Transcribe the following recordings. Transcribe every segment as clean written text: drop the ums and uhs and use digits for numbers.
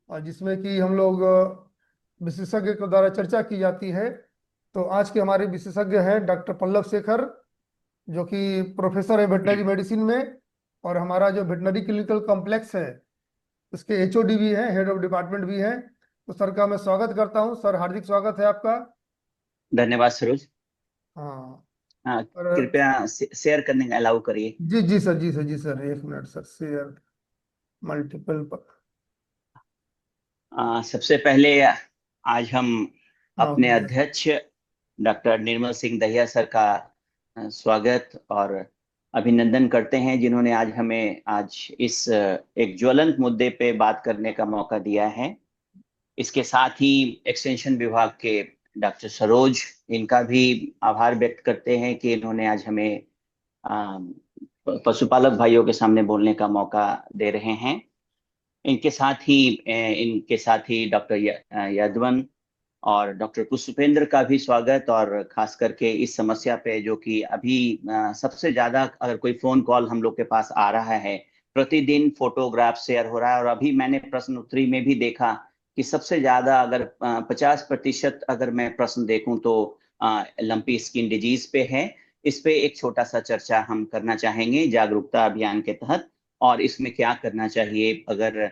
और जिसमें कि हम लोग विशेषज्ञ के द्वारा चर्चा की जाती है। तो आज के हमारे विशेषज्ञ हैं डॉक्टर पल्लव शेखर, जो कि प्रोफेसर है वेटनरी मेडिसिन में, और हमारा जो वेटनरी क्लिनिकल कॉम्प्लेक्स है उसके एचओडी भी हैं, हेड ऑफ डिपार्टमेंट भी हैं। तो सर का मैं स्वागत करता हूं। सर, हार्दिक स्वागत है आपका। धन्यवाद सरोज। हाँ। हाँ, और कृपया शेयर करने का अलाउ करिए। जी जी सर, जी सर, जी सर, एक मिनट सर, शेयर मल्टीपल पर। सबसे पहले आज हम हाँ अपने अध्यक्ष डॉक्टर निर्मल सिंह दहिया सर का स्वागत और अभिनंदन करते हैं, जिन्होंने आज हमें आज इस एक ज्वलंत मुद्दे पे बात करने का मौका दिया है। इसके साथ ही एक्सटेंशन विभाग के डॉक्टर सरोज, इनका भी आभार व्यक्त करते हैं कि इन्होंने आज हमें अ, पशुपालक भाइयों के सामने बोलने का मौका दे रहे हैं। इनके साथ ही डॉक्टर यादवन और डॉक्टर पुष्पेंद्र का भी स्वागत, और खास करके इस समस्या पे जो कि अभी सबसे ज्यादा अगर कोई फोन कॉल हम लोग के पास आ रहा है, प्रतिदिन फोटोग्राफ शेयर हो रहा है, और अभी मैंने प्रश्न उत्तरी में भी देखा कि सबसे ज्यादा अगर 50% अगर मैं प्रश्न देखूं तो लंपी स्किन डिजीज पे है। इस पे एक छोटा सा चर्चा हम करना चाहेंगे जागरूकता अभियान के तहत, और इसमें क्या करना चाहिए। अगर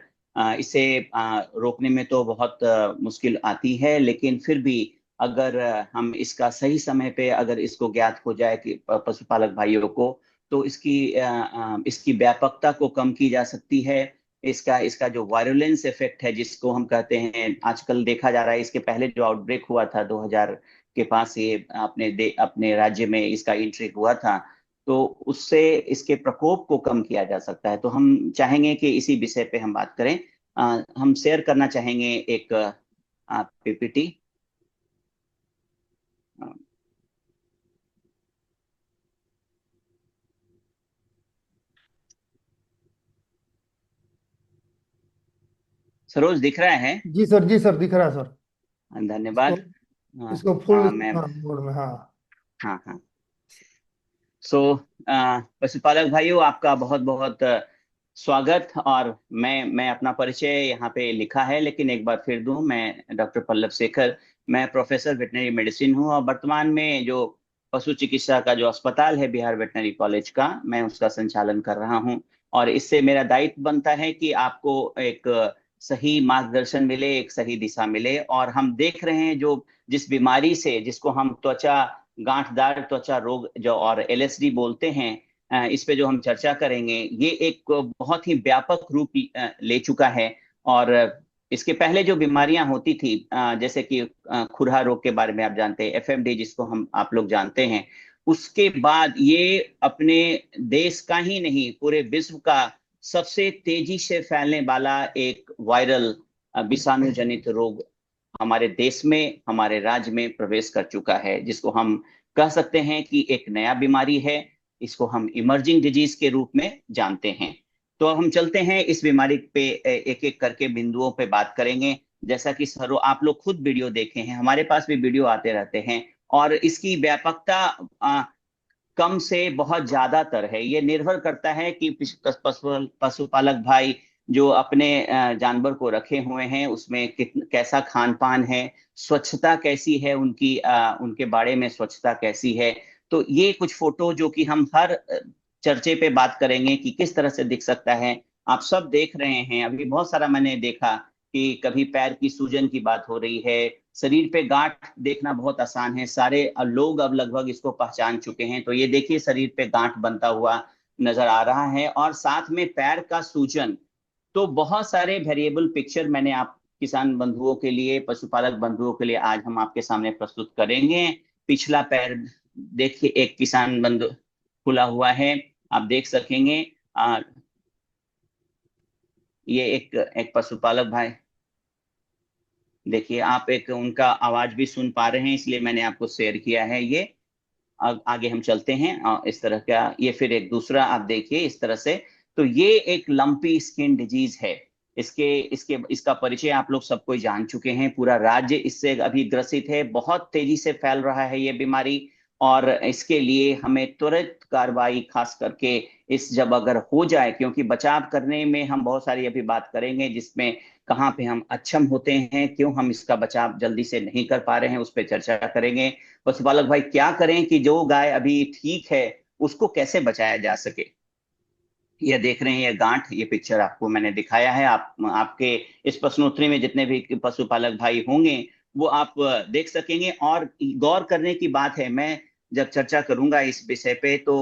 इसे रोकने में तो बहुत मुश्किल आती है, लेकिन फिर भी अगर हम इसका सही समय पे अगर इसको ज्ञात हो जाए कि पशुपालक भाइयों को, तो इसकी व्यापकता को कम की जा सकती है। इसका इसका जो वायरुलेंस इफेक्ट है, जिसको हम कहते हैं, आजकल देखा जा रहा है। इसके पहले जो आउटब्रेक हुआ था 2000 के पास, ये अपने राज्य में इसका एंट्री हुआ था, तो उससे इसके प्रकोप को कम किया जा सकता है। तो हम चाहेंगे कि इसी विषय पे हम बात करें। हम शेयर करना चाहेंगे एक पीपीटी। सरोज, दिख रहा है? जी सर, जी सर, दिख रहा है सर। इसको धन्यवाद। हाँ, इसको फुल, मैं, हाँ, मोड में, हाँ। हाँ हाँ। सो पशुपालक भाइयों, आपका बहुत बहुत स्वागत। और मैं अपना परिचय यहाँ पे लिखा है, लेकिन एक बार फिर दूं, मैं डॉक्टर पल्लव शेखर, मैं प्रोफेसर वेटनरी मेडिसिन हूँ, और वर्तमान में जो पशु चिकित्सा का जो अस्पताल है बिहार वेटनरी कॉलेज का, मैं उसका संचालन कर रहा हूँ। और इससे मेरा दायित्व बनता है कि आपको एक सही मार्गदर्शन मिले, एक सही दिशा मिले। और हम देख रहे हैं जो जिस बीमारी से, जिसको हम गांठदार त्वचा रोग जो और एलएसडी बोलते हैं, इस पे जो हम चर्चा करेंगे, ये एक बहुत ही व्यापक रूप ले चुका है। और इसके पहले जो बीमारियां होती थी, जैसे कि खुरहा रोग के बारे में आप जानते हैं, एफएमडी जिसको हम आप लोग जानते हैं, उसके बाद ये अपने देश का ही नहीं, पूरे विश्व का सबसे तेजी से फैलने वाला एक वायरल विषाणु जनित रोग हमारे देश में, हमारे राज्य में प्रवेश कर चुका है, जिसको हम कह सकते हैं कि एक नया बीमारी है। इसको हम इमर्जिंग डिजीज के रूप में जानते हैं। तो अब हम चलते हैं इस बीमारी पे, एक एक करके बिंदुओं पे बात करेंगे। जैसा कि सर, आप लोग खुद वीडियो देखे हैं, हमारे पास भी वीडियो आते रहते हैं, और इसकी व्यापकता कम से बहुत ज्यादातर है। ये निर्भर करता है कि पशुपालक भाई जो अपने जानवर को रखे हुए हैं, उसमें कैसा खान पान है, स्वच्छता कैसी है उनकी, उनके बाड़े में स्वच्छता कैसी है। तो ये कुछ फोटो जो कि हम हर चर्चे पे बात करेंगे कि किस तरह से दिख सकता है, आप सब देख रहे हैं। अभी बहुत सारा मैंने देखा कि कभी पैर की सूजन की बात हो रही है, शरीर पे गांठ देखना बहुत आसान है, सारे लोग अब लगभग इसको पहचान चुके हैं। तो ये देखिए, शरीर पे गांठ बनता हुआ नजर आ रहा है, और साथ में पैर का सूजन। तो बहुत सारे वेरिएबल पिक्चर मैंने आप किसान बंधुओं के लिए, पशुपालक बंधुओं के लिए आज हम आपके सामने प्रस्तुत करेंगे। पिछला पैर देखिए, एक किसान बंधु खुला हुआ है, आप देख सकेंगे। आ, ये एक पशुपालक भाई, देखिए आप, एक उनका आवाज भी सुन पा रहे हैं, इसलिए मैंने आपको शेयर किया है ये। आगे हम चलते हैं, इस तरह का ये फिर एक दूसरा आप देखिए इस तरह से। तो ये एक लंपी स्किन डिजीज है। इसके इसके इसका परिचय आप लोग सब कोई जान चुके हैं, पूरा राज्य इससे अभी ग्रसित है, बहुत तेजी से फैल रहा है ये बीमारी। और इसके लिए हमें त्वरित कार्रवाई, खास करके इस जब अगर हो जाए, क्योंकि बचाव करने में हम बहुत सारी अभी बात करेंगे जिसमें कहाँ पे हम अक्षम होते हैं, क्यों हम इसका बचाव जल्दी से नहीं कर पा रहे हैं, उस पर चर्चा करेंगे। पशुपालक भाई, क्या करें कि जो गाय अभी ठीक है उसको कैसे बचाया जा सके? ये देख रहे हैं, ये गांठ, ये पिक्चर आपको मैंने दिखाया है। आपके इस प्रश्नोत्तरी में जितने भी पशुपालक भाई होंगे वो आप देख सकेंगे। और गौर करने की बात है, मैं जब चर्चा करूंगा इस विषय पे तो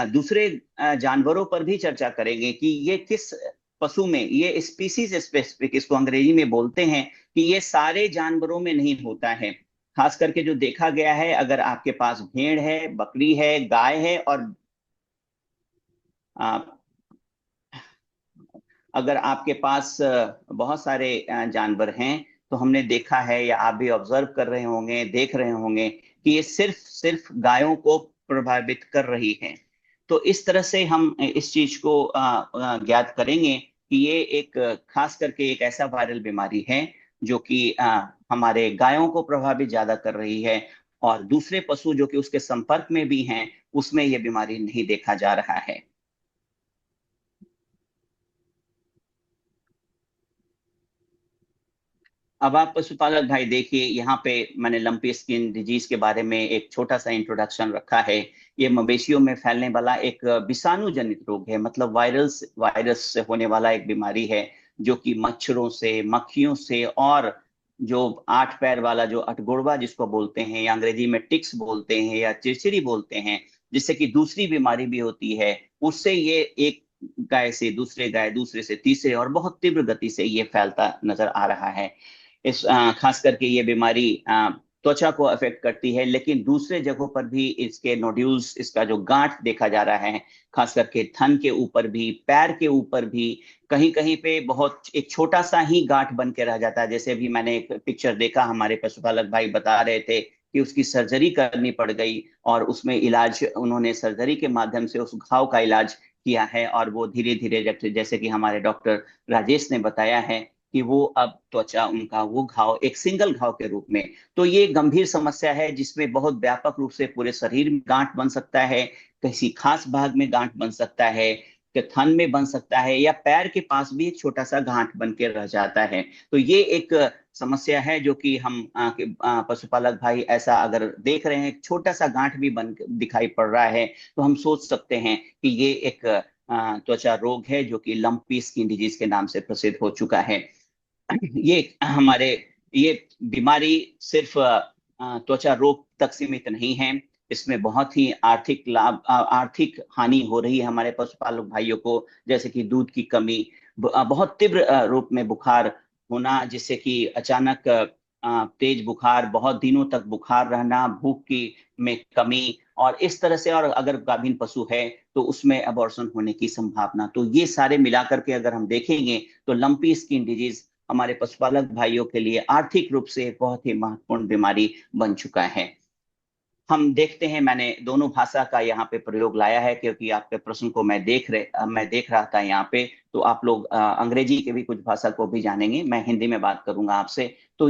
दूसरे जानवरों पर भी चर्चा करेंगे कि ये किस पशु में, ये स्पीसीज स्पेसिफिक इसको अंग्रेजी में बोलते हैं, कि ये सारे जानवरों में नहीं होता है। खास करके जो देखा गया है, अगर आपके पास भेड़ है, बकरी है, गाय है, और अगर आपके पास बहुत सारे जानवर हैं, तो हमने देखा है या आप भी ऑब्जर्व कर रहे होंगे, देख रहे होंगे कि ये सिर्फ सिर्फ गायों को प्रभावित कर रही है। तो इस तरह से हम इस चीज को ज्ञात करेंगे कि ये एक खास करके एक ऐसा वायरल बीमारी है जो कि हमारे गायों को प्रभावित ज्यादा कर रही है, और दूसरे पशु जो कि उसके संपर्क में भी हैं उसमें ये बीमारी नहीं देखा जा रहा है। अब आप पशुपालक भाई देखिए, यहाँ पे मैंने लंपी स्किन डिजीज के बारे में एक छोटा सा इंट्रोडक्शन रखा है। ये मवेशियों में फैलने वाला एक विषाणु जनित रोग है, मतलब वायरस से होने वाला एक बीमारी है, जो कि मच्छरों से, मक्खियों से, और जो 8 पैर वाला जो अठगोड़वा जिसको बोलते हैं, या अंग्रेजी में टिक्स बोलते हैं या चिरचिरी बोलते हैं, जिससे कि दूसरी बीमारी भी होती है, उससे ये एक गाय से दूसरे गाय, दूसरे से तीसरे, और बहुत तीव्र गति से ये फैलता नजर आ रहा है। खास करके ये बीमारी त्वचा को अफेक्ट करती है, लेकिन दूसरे जगहों पर भी इसके नोड्यूल्स, इसका जो गांठ देखा जा रहा है, खास करके थन के ऊपर भी, पैर के ऊपर भी, कहीं कहीं पे बहुत एक छोटा सा ही गांठ बन के रह जाता है। जैसे अभी मैंने एक पिक्चर देखा, हमारे पशुपालक भाई बता रहे थे कि उसकी सर्जरी करनी पड़ गई, और उसमें इलाज, उन्होंने सर्जरी के माध्यम से उस घाव का इलाज किया है, और वो धीरे धीरे, जैसे कि हमारे डॉक्टर राजेश ने बताया है, कि वो अब त्वचा, उनका वो घाव एक सिंगल घाव के रूप में। तो ये गंभीर समस्या है जिसमें बहुत व्यापक रूप से पूरे शरीर में गांठ बन सकता है, किसी खास भाग में गांठ बन सकता है, कि थन में बन सकता है, या पैर के पास भी एक छोटा सा गांठ बन के रह जाता है। तो ये एक समस्या है जो कि हम पशुपालक भाई ऐसा अगर देख रहे हैं, एक छोटा सा गांठ भी बन दिखाई पड़ रहा है, तो हम सोच सकते हैं कि ये एक त्वचा रोग है जो कि लंपी स्किन डिजीज के नाम से प्रसिद्ध हो चुका है। ये हमारे, ये बीमारी सिर्फ त्वचा रोग तक सीमित नहीं है, इसमें बहुत ही आर्थिक लाभ, आर्थिक हानि हो रही है हमारे पशुपालक भाइयों को, जैसे कि दूध की कमी, बहुत तीव्र रूप में बुखार होना, जिससे कि अचानक तेज बुखार, बहुत दिनों तक बुखार रहना, भूख की में कमी, और इस तरह से, और अगर गाभिन पशु है तो उसमें अबॉर्शन होने की संभावना। तो ये सारे मिलाकर के अगर हम देखेंगे तो लंपी स्किन डिजीज हमारे पशुपालक भाइयों के लिए आर्थिक रूप से एक बहुत ही महत्वपूर्ण बीमारी बन चुका है। हम देखते हैं, मैंने दोनों भाषा का यहाँ पे प्रयोग लाया है, क्योंकि आपके प्रश्न को मैं देख रहा था यहाँ पे, तो आप लोग अंग्रेजी के भी कुछ भाषा को भी जानेंगे, मैं हिंदी में बात करूंगा आपसे। तो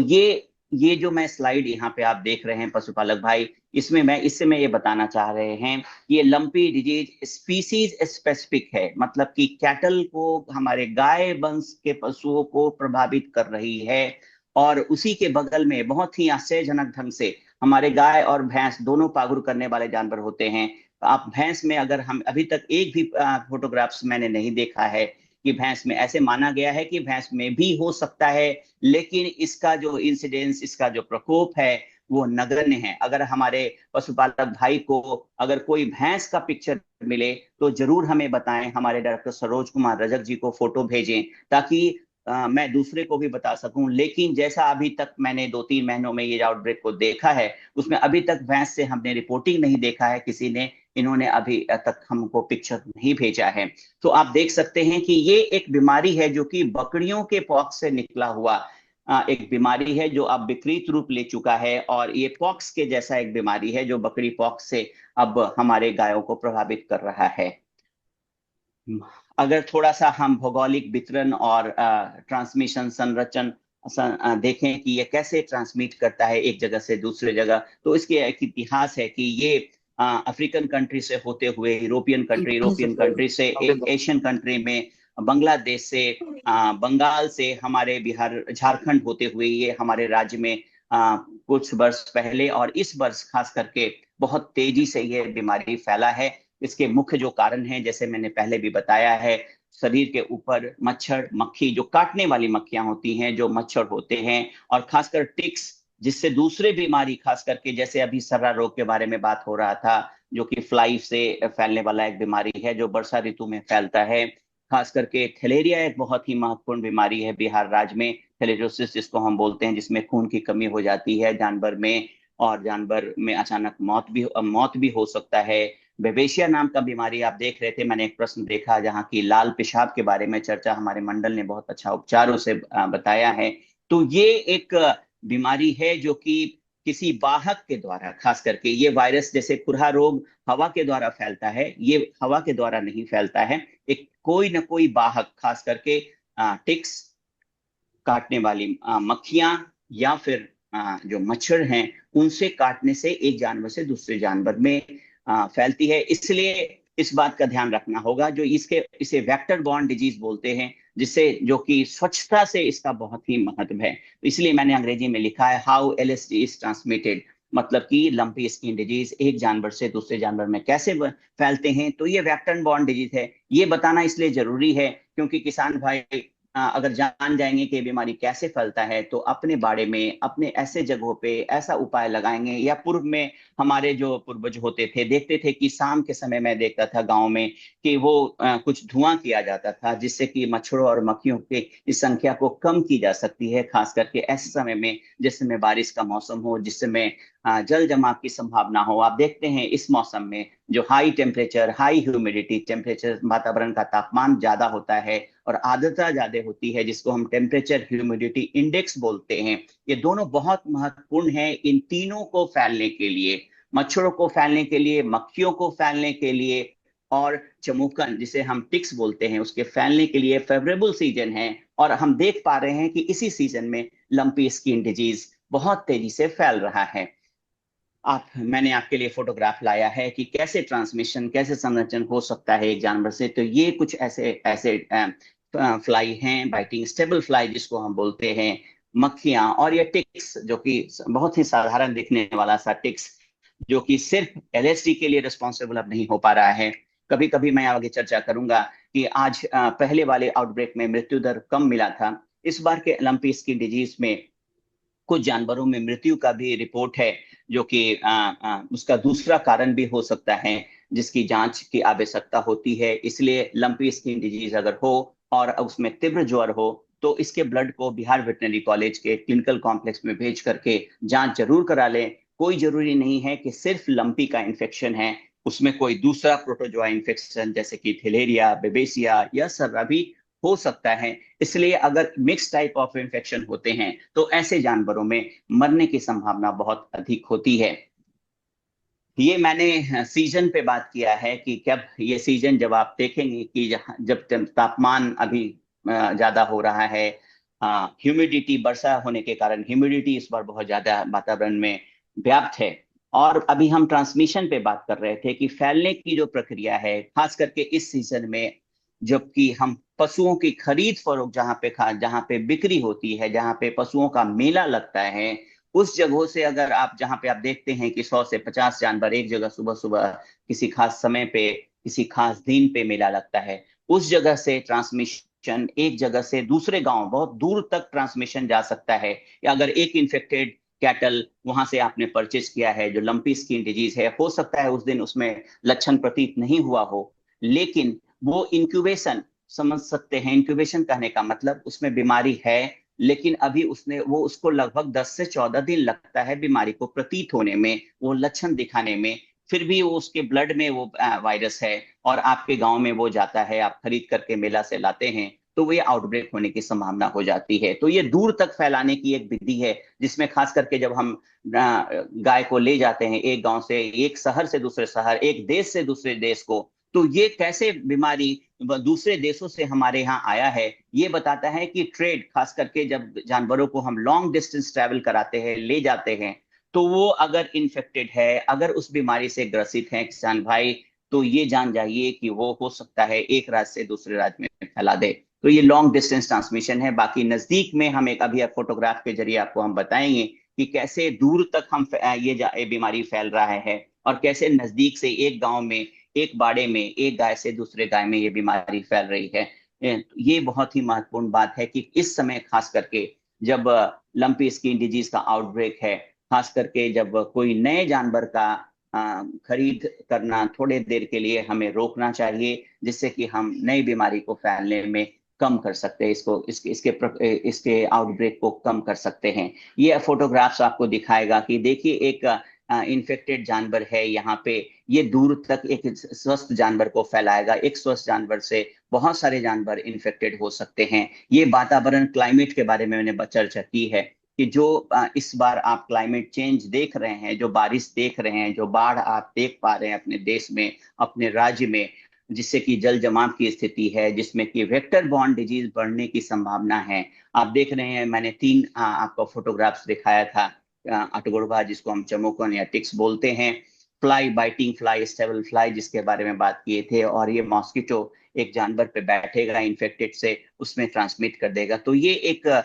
ये जो मैं स्लाइड यहाँ पे आप देख रहे हैं पशुपालक भाई, इससे मैं ये बताना चाह रहे हैं, ये लंपी डिजीज स्पीसीज स्पेसिफिक है, मतलब कि कैटल को, हमारे गाय वंश के पशुओं को प्रभावित कर रही है। और उसी के बगल में बहुत ही आश्चर्यजनक ढंग से, हमारे गाय और भैंस दोनों पागुर करने वाले जानवर होते हैं। आप भैंस में, अगर हम अभी तक एक भी फोटोग्राफ्स मैंने नहीं देखा है कि भैंस में, ऐसे माना गया है कि भैंस में भी हो सकता है, लेकिन इसका जो इंसिडेंस, इसका जो प्रकोप है वो नगण्य है। अगर हमारे पशुपालक भाई को अगर कोई भैंस का पिक्चर मिले तो जरूर हमें बताएं, हमारे डॉक्टर सरोज कुमार रजक जी को फोटो भेजें, ताकि मैं दूसरे को भी बता सकूं। लेकिन जैसा अभी तक मैंने 2-3 महीनों में ये आउटब्रेक को देखा है, उसमें अभी तक भैंस से हमने रिपोर्टिंग नहीं देखा है किसी ने, इन्होंने अभी तक हमको पिक्चर नहीं भेजा है। तो आप देख सकते हैं कि ये एक बीमारी है जो कि बकरियों के पॉक्स से निकला हुआ एक बीमारी है, जो अब विकृत रूप ले चुका है, और ये पॉक्स के जैसा एक बीमारी है जो बकरी पॉक्स से अब हमारे गायों को प्रभावित कर रहा है। अगर थोड़ा सा हम भौगोलिक वितरण और ट्रांसमिशन, संरचन देखें कि ये कैसे ट्रांसमिट करता है एक जगह से दूसरे जगह, तो इसके एक इतिहास है कि ये अफ्रीकन कंट्री से होते हुए यूरोपियन कंट्री से एशियन कंट्री में, बांग्लादेश से, बंगाल से, हमारे बिहार झारखंड होते हुए ये हमारे राज्य में कुछ वर्ष पहले और इस वर्ष खास करके बहुत तेजी से ये बीमारी फैला है। इसके मुख्य जो कारण हैं, जैसे मैंने पहले भी बताया है, शरीर के ऊपर मच्छर मक्खी, जो काटने वाली मक्खियां होती हैं, जो मच्छर होते हैं, और खासकर टिक्स, जिससे दूसरे बीमारी, खास करके जैसे अभी सर्रा रोग के बारे में बात हो रहा था, जो कि फ्लाई से फैलने वाला एक बीमारी है जो वर्षा ऋतु में फैलता है। खास करके थैलेरिया एक बहुत ही महत्वपूर्ण बीमारी है बिहार राज्य में, थैलेरोसिस जिसको हम बोलते हैं, जिसमें खून की कमी हो जाती है जानवर में, और जानवर में अचानक मौत भी हो सकता है। बेबेशिया नाम का बीमारी आप देख रहे थे, मैंने एक प्रश्न देखा जहाँ की लाल पेशाब के बारे में चर्चा हमारे मंडल ने बहुत अच्छा उपचारों से बताया है। तो ये एक बीमारी है जो कि किसी वाहक के द्वारा, खास करके ये वायरस, जैसे खुरहा रोग हवा के द्वारा फैलता है, ये हवा के द्वारा नहीं फैलता है। एक कोई ना कोई वाहक, खास करके टिक्स, काटने वाली मक्खियां, या फिर जो मच्छर हैं, उनसे काटने से एक जानवर से दूसरे जानवर में फैलती है। इसलिए इस बात का ध्यान रखना होगा, जो इसे वेक्टर बॉर्न डिजीज बोलते हैं, जिससे, जो कि स्वच्छता से इसका बहुत ही महत्व है। तो इसलिए मैंने अंग्रेजी में लिखा है हाउ एलएसडी इज ट्रांसमिटेड, मतलब कि लंपी स्किन डिजीज एक जानवर से दूसरे जानवर में कैसे फैलते हैं। तो ये वेक्टर बॉर्न डिजीज है। ये बताना इसलिए जरूरी है क्योंकि किसान भाई अगर जान जाएंगे कि ये बीमारी कैसे फैलता है, तो अपने बाड़े में, अपने ऐसे जगहों पे ऐसा उपाय लगाएंगे। या पूर्व में हमारे जो पूर्वज होते थे, देखते थे कि शाम के समय मैं देखता था गांव में कि वो कुछ धुआं किया जाता था, जिससे कि मच्छरों और मक्खियों की इस संख्या को कम की जा सकती है, खास करके ऐसे समय में जिस समय बारिश का मौसम हो, जिस समय जल जमाव की संभावना हो। आप देखते हैं इस मौसम में जो high temperature, high humidity, temperature, वातावरण का तापमान ज्यादा होता है और आर्द्रता ज्यादा होती है, जिसको हम टेम्परेचर ह्यूमिडिटी इंडेक्स बोलते हैं। ये दोनों बहुत महत्वपूर्ण है इन तीनों को फैलने के लिए, मच्छरों को फैलने के लिए, मक्खियों को फैलने के लिए, और चमूकन जिसे हम टिक्स बोलते हैं उसके फैलने के लिए फेवरेबल सीजन है। और हम देख पा रहे हैं कि इसी सीजन में लंपी स्किन डिजीज बहुत तेजी से फैल रहा है। मैंने आपके लिए फोटोग्राफ लाया है कि कैसे ट्रांसमिशन, कैसे संरक्षण हो सकता है एक जानवर से। तो ये कुछ ऐसे ऐसे फ्लाई हैं, बाइटिंग स्टेबल फ्लाई जिसको हम बोलते हैं, मक्खियां, और ये टिक्स, जो कि बहुत ही साधारण दिखने वाला सा टिक्स, जो कि सिर्फ एलएसडी के लिए रिस्पॉन्सिबल अब नहीं हो पा रहा है। कभी कभी मैं आगे चर्चा करूंगा कि आज पहले वाले आउटब्रेक में मृत्यु दर कम मिला था, इस बार के लंपी स्किन डिजीज में कुछ जानवरों में मृत्यु का भी रिपोर्ट है, जो कि उसका दूसरा कारण भी हो सकता है, जिसकी जांच की आवश्यकता होती है। इसलिए लंपी स्किन डिजीज अगर हो और उसमें तीव्र ज्वर हो, तो इसके ब्लड को बिहार वेटनरी कॉलेज के क्लिनिकल कॉम्प्लेक्स में भेज करके जांच जरूर करा लें। कोई जरूरी नहीं है कि सिर्फ लंपी का इन्फेक्शन है, उसमें कोई दूसरा प्रोटोजोआ इन्फेक्शन जैसे कि थैलेरिया, बेबेसिया या सर्रा भी हो सकता है। इसलिए अगर मिक्स टाइप ऑफ इन्फेक्शन होते हैं तो ऐसे जानवरों में मरने की संभावना बहुत अधिक होती है। ये मैंने सीजन पे बात किया है कि कब ये सीजन, जब आप देखेंगे कि जब तापमान अभी ज्यादा हो रहा है, ह्यूमिडिटी, वर्षा होने के कारण ह्यूमिडिटी इस बार बहुत ज्यादा वातावरण में व्याप्त है। और अभी हम ट्रांसमिशन पे बात कर रहे थे कि फैलने की जो प्रक्रिया है, खास करके इस सीजन में, जबकि हम पशुओं की खरीद फरोख्त जहाँ पे बिक्री होती है, जहाँ पे पशुओं का मेला लगता है, उस जगहों से अगर आप, जहाँ पे आप देखते हैं कि 100 से 50 जानवर एक जगह सुबह सुबह किसी खास समय पे, किसी खास दिन पे मेला लगता है, उस जगह से ट्रांसमिशन एक जगह से दूसरे गांव, बहुत दूर तक ट्रांसमिशन जा सकता है। या अगर एक इन्फेक्टेड कैटल वहां से आपने परचेज किया है जो लंपी स्किन डिजीज है, हो सकता है उस दिन उसमें लक्षण प्रतीत नहीं हुआ हो, लेकिन वो इंक्यूबेशन, समझ सकते हैं इंक्यूबेशन कहने का मतलब, उसमें बीमारी है लेकिन अभी उसको लगभग 10 से 14 दिन लगता है बीमारी को प्रतीत होने में, वो लक्षण दिखाने में। फिर भी वो उसके ब्लड में वो वायरस है और आपके गांव में वो जाता है, आप खरीद करके मेला से लाते हैं, तो ये आउटब्रेक होने की संभावना हो जाती है। तो ये दूर तक फैलाने की एक विधि है, जिसमें खास करके जब हम गाय को ले जाते हैं एक गांव से, एक शहर से दूसरे शहर, एक देश से दूसरे देश को, तो ये कैसे बीमारी दूसरे देशों से हमारे यहाँ आया है, ये बताता है कि ट्रेड, खास करके जब जानवरों को हम लॉन्ग डिस्टेंस ट्रैवल कराते हैं, ले जाते हैं, तो वो अगर इन्फेक्टेड है, अगर उस बीमारी से ग्रसित है किसान भाई, तो ये जान जाइए कि वो हो सकता है एक राज्य से दूसरे राज्य में फैला दे। तो ये लॉन्ग डिस्टेंस ट्रांसमिशन है। बाकी नजदीक में हम एक अभी फोटोग्राफ के जरिए आपको हम बताएंगे कि कैसे दूर तक ये बीमारी फैल रहा है, और कैसे नजदीक से एक गांव में, एक बाड़े में, एक गाय से दूसरे गाय में ये बीमारी फैल रही है। ये बहुत ही महत्वपूर्ण बात है कि इस समय खास करके जब लंपी स्किन डिजीज का आउटब्रेक है, खास करके जब कोई नए जानवर का खरीद करना थोड़े देर के लिए हमें रोकना चाहिए, जिससे कि हम नई बीमारी को फैलने में कम कर सकते हैं, इसके आउटब्रेक को कम कर सकते हैं। ये फोटोग्राफ्स आपको दिखाएगा कि देखिए एक इन्फेक्टेड जानवर है यहाँ पे, ये दूर तक एक स्वस्थ जानवर को फैलाएगा। एक स्वस्थ जानवर से बहुत सारे जानवर इन्फेक्टेड हो सकते हैं। ये वातावरण, क्लाइमेट के बारे में मैंने चर्चा की है कि जो इस बार आप क्लाइमेट चेंज देख रहे हैं, जो बारिश देख रहे हैं, जो बाढ़ आप देख पा रहे हैं अपने देश में, अपने राज्य में, जिससे कि जल जमाव की स्थिति है, जिसमें कि वेक्टर बॉर्न डिजीज बढ़ने की संभावना है। आप देख रहे हैं, मैंने तीन आपको फोटोग्राफ्स दिखाया था। अटगोड़वा, जिसको हम चमोकन या टिक्स बोलते हैं, fly, biting fly, stable fly, जिसके बारे में बात किए थे, और ये मॉस्किटो एक जानवर पे बैठेगा इन्फेक्टेड से, उसमें ट्रांसमिट कर देगा। तो ये एक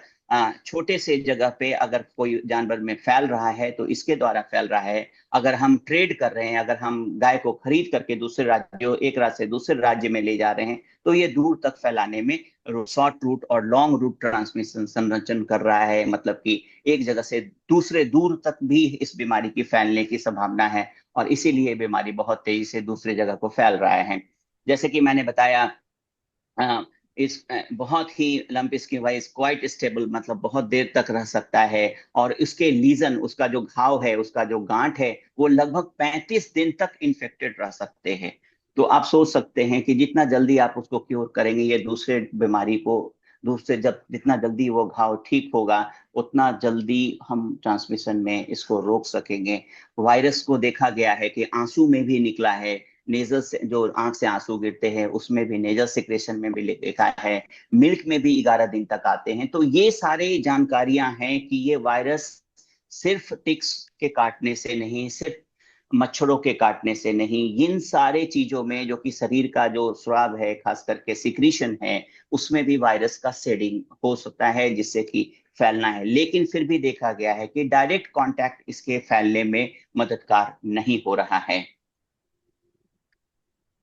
छोटे से जगह पे अगर कोई जानवर में फैल रहा है तो इसके द्वारा फैल रहा है। अगर हम ट्रेड कर रहे हैं, अगर हम गाय को खरीद करके दूसरे राज्यों, एक राज्य से दूसरे राज्य में ले जा रहे हैं, तो ये दूर तक फैलाने में शॉर्ट रूट और लॉन्ग रूट ट्रांसमिशन संरचन कर रहा है। मतलब कि एक जगह से दूसरे दूर तक भी इस बीमारी की फैलने की संभावना है, और इसीलिए बीमारी बहुत तेजी से दूसरी जगह को फैल रहा है। जैसे कि मैंने बताया, बहुत ही lump skin wise quite stable, मतलब बहुत देर तक रह सकता है। और उसके लीजन, उसका जो घाव है, उसका जो गांठ है, वो लगभग 35 दिन तक इन्फेक्टेड रह सकते हैं। तो आप सोच सकते हैं कि जितना जल्दी आप उसको क्योर करेंगे, ये दूसरे बीमारी को, दूसरे, जब जितना जल्दी वो घाव ठीक होगा, उतना जल्दी हम ट्रांसमिशन में इसको रोक सकेंगे। वायरस को देखा गया है कि आंसू में भी निकला है, नेजल से, जो आंख से आंसू गिरते हैं उसमें भी, नेजल सिक्रेशन में भी देखा है, मिल्क में भी 11 दिन तक आते हैं। तो ये सारे जानकारियां हैं कि ये वायरस सिर्फ टिक्स के काटने से नहीं, सिर्फ मच्छरों के काटने से नहीं, इन सारे चीजों में, जो कि शरीर का जो स्राव है, खास करके सिक्रीशन है, उसमें भी वायरस का शेडिंग हो सकता है, जिससे कि फैलना है। लेकिन फिर भी देखा गया है कि डायरेक्ट कांटेक्ट इसके फैलने में मददगार नहीं हो रहा है।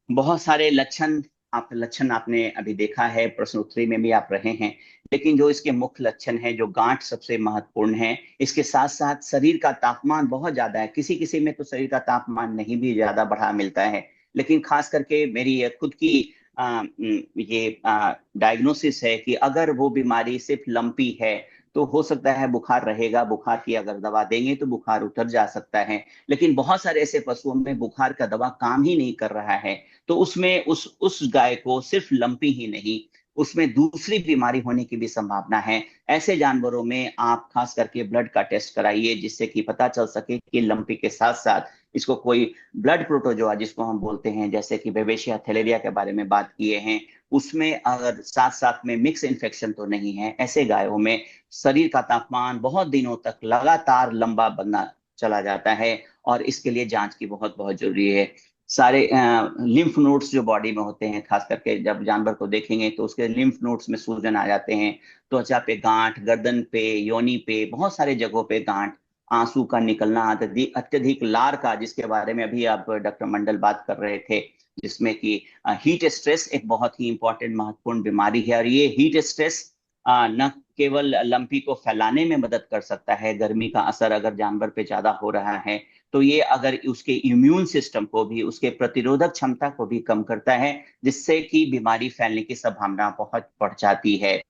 बहुत सारे लक्षण आपने अभी देखा है, प्रश्न उत्तरी में भी आप रहे हैं। लेकिन जो इसके मुख्य लक्षण है, जो गांठ सबसे महत्वपूर्ण है, इसके साथ साथ शरीर का तापमान बहुत ज्यादा है। किसी किसी में तो शरीर का तापमान नहीं भी ज्यादा बढ़ा मिलता है, लेकिन खास करके मेरी ये खुद की ये डायग्नोसिस है कि अगर वो बीमारी सिर्फ लंपी है, तो हो सकता है बुखार रहेगा, बुखार की अगर दवा देंगे तो बुखार उतर जा सकता है। लेकिन बहुत सारे ऐसे पशुओं में बुखार का दवा काम ही नहीं कर रहा है, तो उसमें उस गाय को सिर्फ लंपी ही नहीं, उसमें दूसरी बीमारी होने की भी संभावना है। ऐसे जानवरों में आप खास करके ब्लड का टेस्ट कराइए, जिससे कि पता चल सके कि लंपी के साथ साथ इसको कोई ब्लड प्रोटोजोआ, जिसको हम बोलते हैं, जैसे कि बेबेशिया थैलेरिया के बारे में बात किए हैं, उसमें अगर साथ साथ में मिक्स इन्फेक्शन तो नहीं है। ऐसे गायों में शरीर का तापमान बहुत दिनों तक लगातार लंबा बनना चला जाता है, और इसके लिए जांच की बहुत बहुत जरूरी है। सारे लिम्फ नोड्स जो बॉडी में होते हैं, खास करके जब जानवर को देखेंगे तो उसके लिम्फ नोड्स में सूजन आ जाते हैं, त्वचा पे गांठ, गर्दन पे, योनि पे, बहुत सारे जगहों पे गांठ, आंसू का निकलना, अत्यधिक अत्यधिक लार का, जिसके बारे में अभी आप डॉक्टर मंडल बात कर रहे थे, जिसमें कि हीट स्ट्रेस एक बहुत ही इंपॉर्टेंट महत्वपूर्ण बीमारी है। और ये हीट स्ट्रेस न केवल लंपी को फैलाने में मदद कर सकता है, गर्मी का असर अगर जानवर पे ज्यादा हो रहा है, तो ये अगर उसके इम्यून सिस्टम को भी, उसके प्रतिरोधक क्षमता को भी कम करता है, जिससे कि बीमारी फैलने की संभावना बहुत बढ़ जाती है।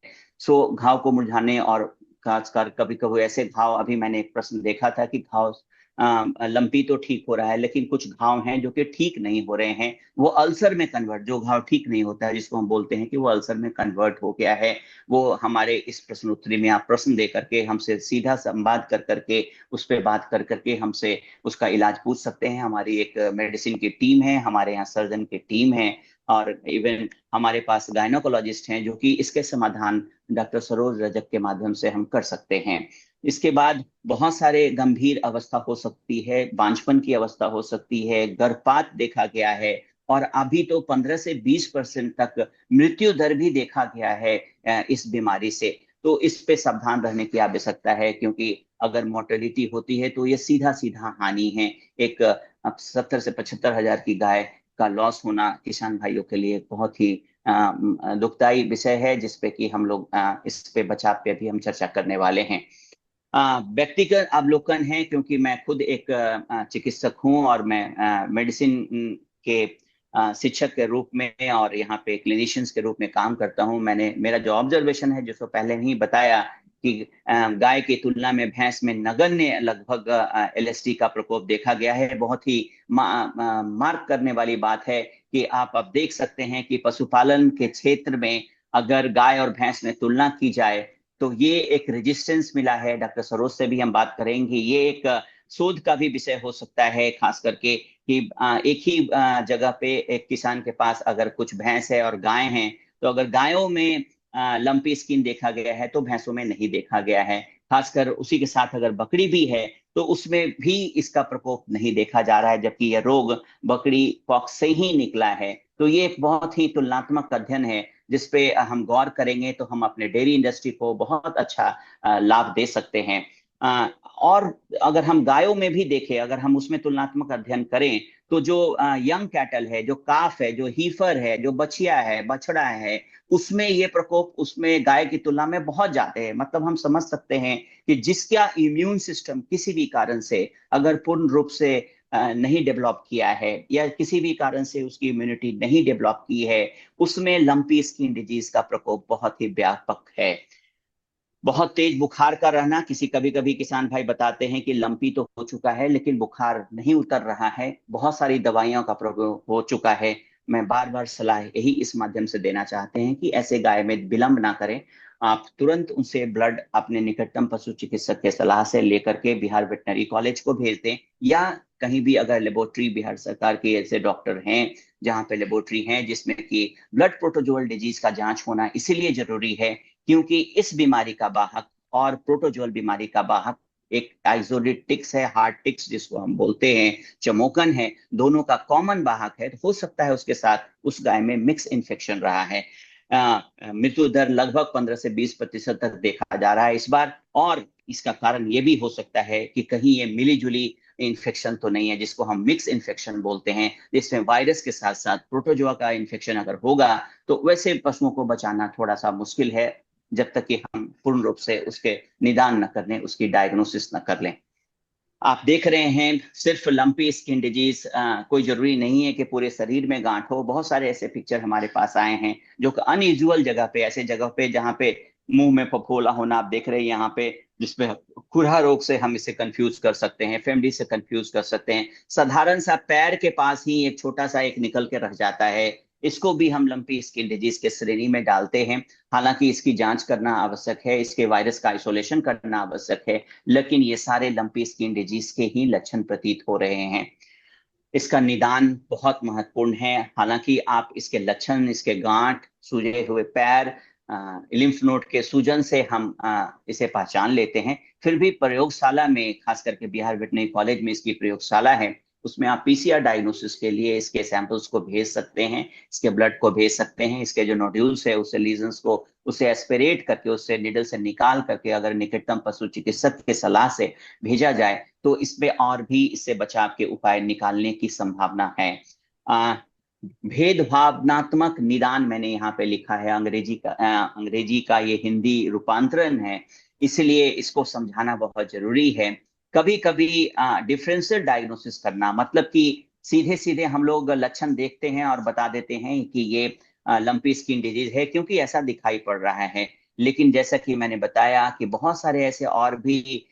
सो घाव को मुरझाने, और खासकर कभी कभी ऐसे घाव, अभी मैंने एक प्रश्न देखा था कि घाव लंपी तो ठीक हो रहा है, लेकिन कुछ घाव हैं जो कि ठीक नहीं हो रहे हैं, वो अल्सर में कन्वर्ट, जो घाव ठीक नहीं होता है, जिसको हम बोलते हैं कि वो अल्सर में कन्वर्ट हो गया है, वो हमारे इस प्रश्न उत्तरी में आप प्रश्न दे करके हमसे सीधा संवाद कर करके, उस पर बात कर करके हमसे उसका इलाज पूछ सकते हैं। हमारी एक मेडिसिन की टीम है, हमारे यहाँ सर्जन की टीम है, और इवन हमारे पास गायनोकोलॉजिस्ट हैं जो कि इसके समाधान डॉक्टर सरोज रजक के माध्यम से हम कर सकते हैं। इसके बाद बहुत सारे गंभीर अवस्था हो सकती है, बांझपन की अवस्था हो सकती है, गर्भपात देखा गया है, और अभी तो 15 से 20% तक मृत्यु दर भी देखा गया है इस बीमारी से। तो इस पे सावधान रहने की आवश्यकता है, क्योंकि अगर मोर्टेलिटी होती है तो ये सीधा सीधा हानि है। एक 70 से 75 हजार की गाय का लॉस होना किसान भाइयों के लिए बहुत ही दुखदाई विषय है, जिसपे कि हम लोग इस पे बचाव पे भी हम चर्चा करने वाले हैं। व्यक्तिगत अवलोकन है, क्योंकि मैं खुद एक चिकित्सक हूं और मैं मेडिसिन के शिक्षक के रूप में और यहाँ पे क्लिनिशियंस के रूप में काम करता हूं। मैंने मेरा जो ऑब्जर्वेशन है, जिसको पहले ही बताया कि गाय की तुलना में भैंस में नगण्य लगभग एलएसडी का प्रकोप देखा गया है। बहुत ही मार्क करने वाली बात है कि आप अब देख सकते हैं कि पशुपालन के क्षेत्र में अगर गाय और भैंस में तुलना की जाए तो ये एक रेजिस्टेंस मिला है। डॉक्टर सरोज से भी हम बात करेंगे। ये एक शोध का भी विषय हो सकता है, खास करके कि एक ही जगह पे एक किसान के पास अगर कुछ भैंस है और गाय हैं, तो अगर गायों में लंपी स्किन देखा गया है तो भैंसों में नहीं देखा गया है। खासकर उसी के साथ अगर बकरी भी है तो उसमें भी इसका प्रकोप नहीं देखा जा रहा है, जबकि यह रोग बकरी पॉक्स से ही निकला है। तो ये एक बहुत ही तुलनात्मक अध्ययन है, जिसपे हम गौर करेंगे तो हम अपने डेयरी इंडस्ट्री को बहुत अच्छा लाभ दे सकते हैं। अ, और अगर हम गायों में भी देखें, अगर हम उसमें तुलनात्मक अध्ययन करें, तो जो यंग कैटल है, जो काफ है, जो हीफर है, जो बछिया है, बछड़ा है, उसमें ये प्रकोप उसमें गाय की तुलना में बहुत ज्यादा है। मतलब हम समझ सकते हैं कि जिसका इम्यून सिस्टम किसी भी कारण से अगर पूर्ण रूप से नहीं डेवलप किया है, या किसी भी कारण से उसकी इम्यूनिटी नहीं डेवलप की है, उसमें लंपी स्किन डिजीज का प्रकोप बहुत ही व्यापक है। बहुत तेज बुखार का रहना, किसी कभी कभी किसान भाई बताते हैं कि लंपी तो हो चुका है लेकिन बुखार नहीं उतर रहा है, बहुत सारी दवाइयों का प्रयोग हो चुका है। मैं बार बार सलाह यही इस माध्यम से देना चाहते हैं कि ऐसे गाय में विलंब ना करें। आप तुरंत उनसे ब्लड अपने निकटतम पशु चिकित्सक के सलाह से लेकर के बिहार वेटनरी कॉलेज को भेज दें, या कहीं भी अगर लेबोरेटरी बिहार सरकार के ऐसे डॉक्टर हैं जहाँ पे लेबोरेटरी हैं जिसमें कि ब्लड प्रोटोजोअल डिजीज का जांच होना इसीलिए जरूरी है, क्योंकि इस बीमारी का वाहक और प्रोटोजोअल बीमारी का वाहक एक आइसोलेट टिक्स है, हार्ट टिक्स जिसको हम बोलते हैं, चमोकन है, दोनों का कॉमन वाहक है। तो हो सकता है उसके साथ उस गाय में मिक्स इन्फेक्शन रहा है। मृत्यु दर लगभग 15 से 20% तक देखा जा रहा है इस बार। और इसका कारण ये भी हो सकता है कि कहीं ये मिली जुली इन्फेक्शन तो नहीं है, जिसको हम मिक्स इन्फेक्शन बोलते हैं, जिसमें वायरस के साथ साथ प्रोटोजोआ का इन्फेक्शन अगर होगा तो वैसे पशुओं को बचाना थोड़ा सा मुश्किल है, जब तक कि हम पूर्ण रूप से उसके निदान न कर लें, उसकी डायग्नोसिस न कर लें। आप देख रहे हैं सिर्फ लंपी स्किन डिजीज, कोई जरूरी नहीं है कि पूरे शरीर में गांठ हो। बहुत सारे ऐसे पिक्चर हमारे पास आए हैं जो कि अनयूजुअल जगह पे, ऐसे जगह पे जहाँ पे मुंह में फफोला होना आप देख रहे हैं यहाँ पे, जिसपे खुरहा रोग से हम इसे कंफ्यूज कर सकते हैं, फेमडी से कंफ्यूज कर सकते हैं। साधारण सा पैर के पास ही एक छोटा सा एक निकल के रह जाता है, इसको भी हम लंपी स्किन डिजीज के श्रेणी में डालते हैं। हालांकि इसकी जांच करना आवश्यक है, इसके वायरस का आइसोलेशन करना आवश्यक है, लेकिन ये सारे लंपी स्किन डिजीज के ही लक्षण प्रतीत हो रहे हैं। इसका निदान बहुत महत्वपूर्ण है। हालांकि आप इसके लक्षण, इसके गांठ, सूजे हुए पैर, लिम्फ नोड के सूजन से हम इसे पहचान लेते हैं। फिर भी प्रयोगशाला में, खास करके बिहार वेटनरी कॉलेज में इसकी प्रयोगशाला है, उसमें आप पीसीआर डायग्नोसिस के लिए इसके सैंपल्स को भेज सकते हैं, इसके ब्लड को भेज सकते हैं, इसके जो नोड्यूल्स है उससे लीजन्स को उसे एस्पिरेट करके, उससे निडल से निकाल करके अगर निकटतम पशु चिकित्सक के सलाह से भेजा जाए तो इसमें और भी इससे बचाव के उपाय निकालने की संभावना है। भेदभावनात्मक निदान मैंने यहाँ पे लिखा है, अंग्रेजी का ये हिंदी रूपांतरण है, इसलिए इसको समझाना बहुत जरूरी है। कभी कभी डिफरेंशियल डायग्नोसिस करना, मतलब कि सीधे सीधे हम लोग लक्षण देखते हैं और बता देते हैं कि ये लंपी स्किन डिजीज है क्योंकि ऐसा दिखाई पड़ रहा है। लेकिन जैसा कि मैंने बताया कि बहुत सारे ऐसे और भी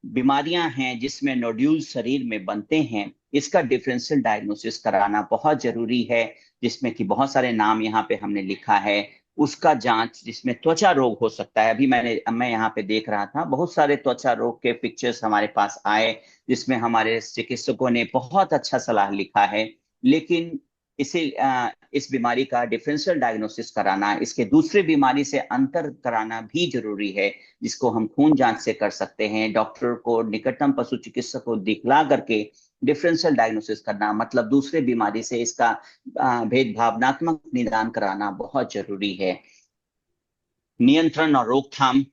बीमारियां हैं जिसमें नोड्यूल शरीर में बनते हैं, इसका डिफरेंशियल डायग्नोसिस कराना बहुत जरूरी है, जिसमें कि बहुत सारे नाम यहाँ पे हमने लिखा है। उसका जांच, जिसमें त्वचा रोग हो सकता है, अभी मैं यहाँ पे देख रहा था बहुत सारे त्वचा रोग के पिक्चर्स हमारे पास आए, जिसमें हमारे चिकित्सकों ने बहुत अच्छा सलाह लिखा है। लेकिन इस बीमारी का डिफरेंशियल डायग्नोसिस कराना, इसके दूसरे बीमारी से अंतर कराना भी जरूरी है, जिसको हम खून जांच से कर सकते हैं। डॉक्टर को, निकटतम पशु चिकित्सक को दिखला करके डिफरेंशियल डायग्नोसिस करना, मतलब दूसरे बीमारी से इसका भेदभावनात्मक निदान कराना बहुत जरूरी है। नियंत्रण और रोकथाम,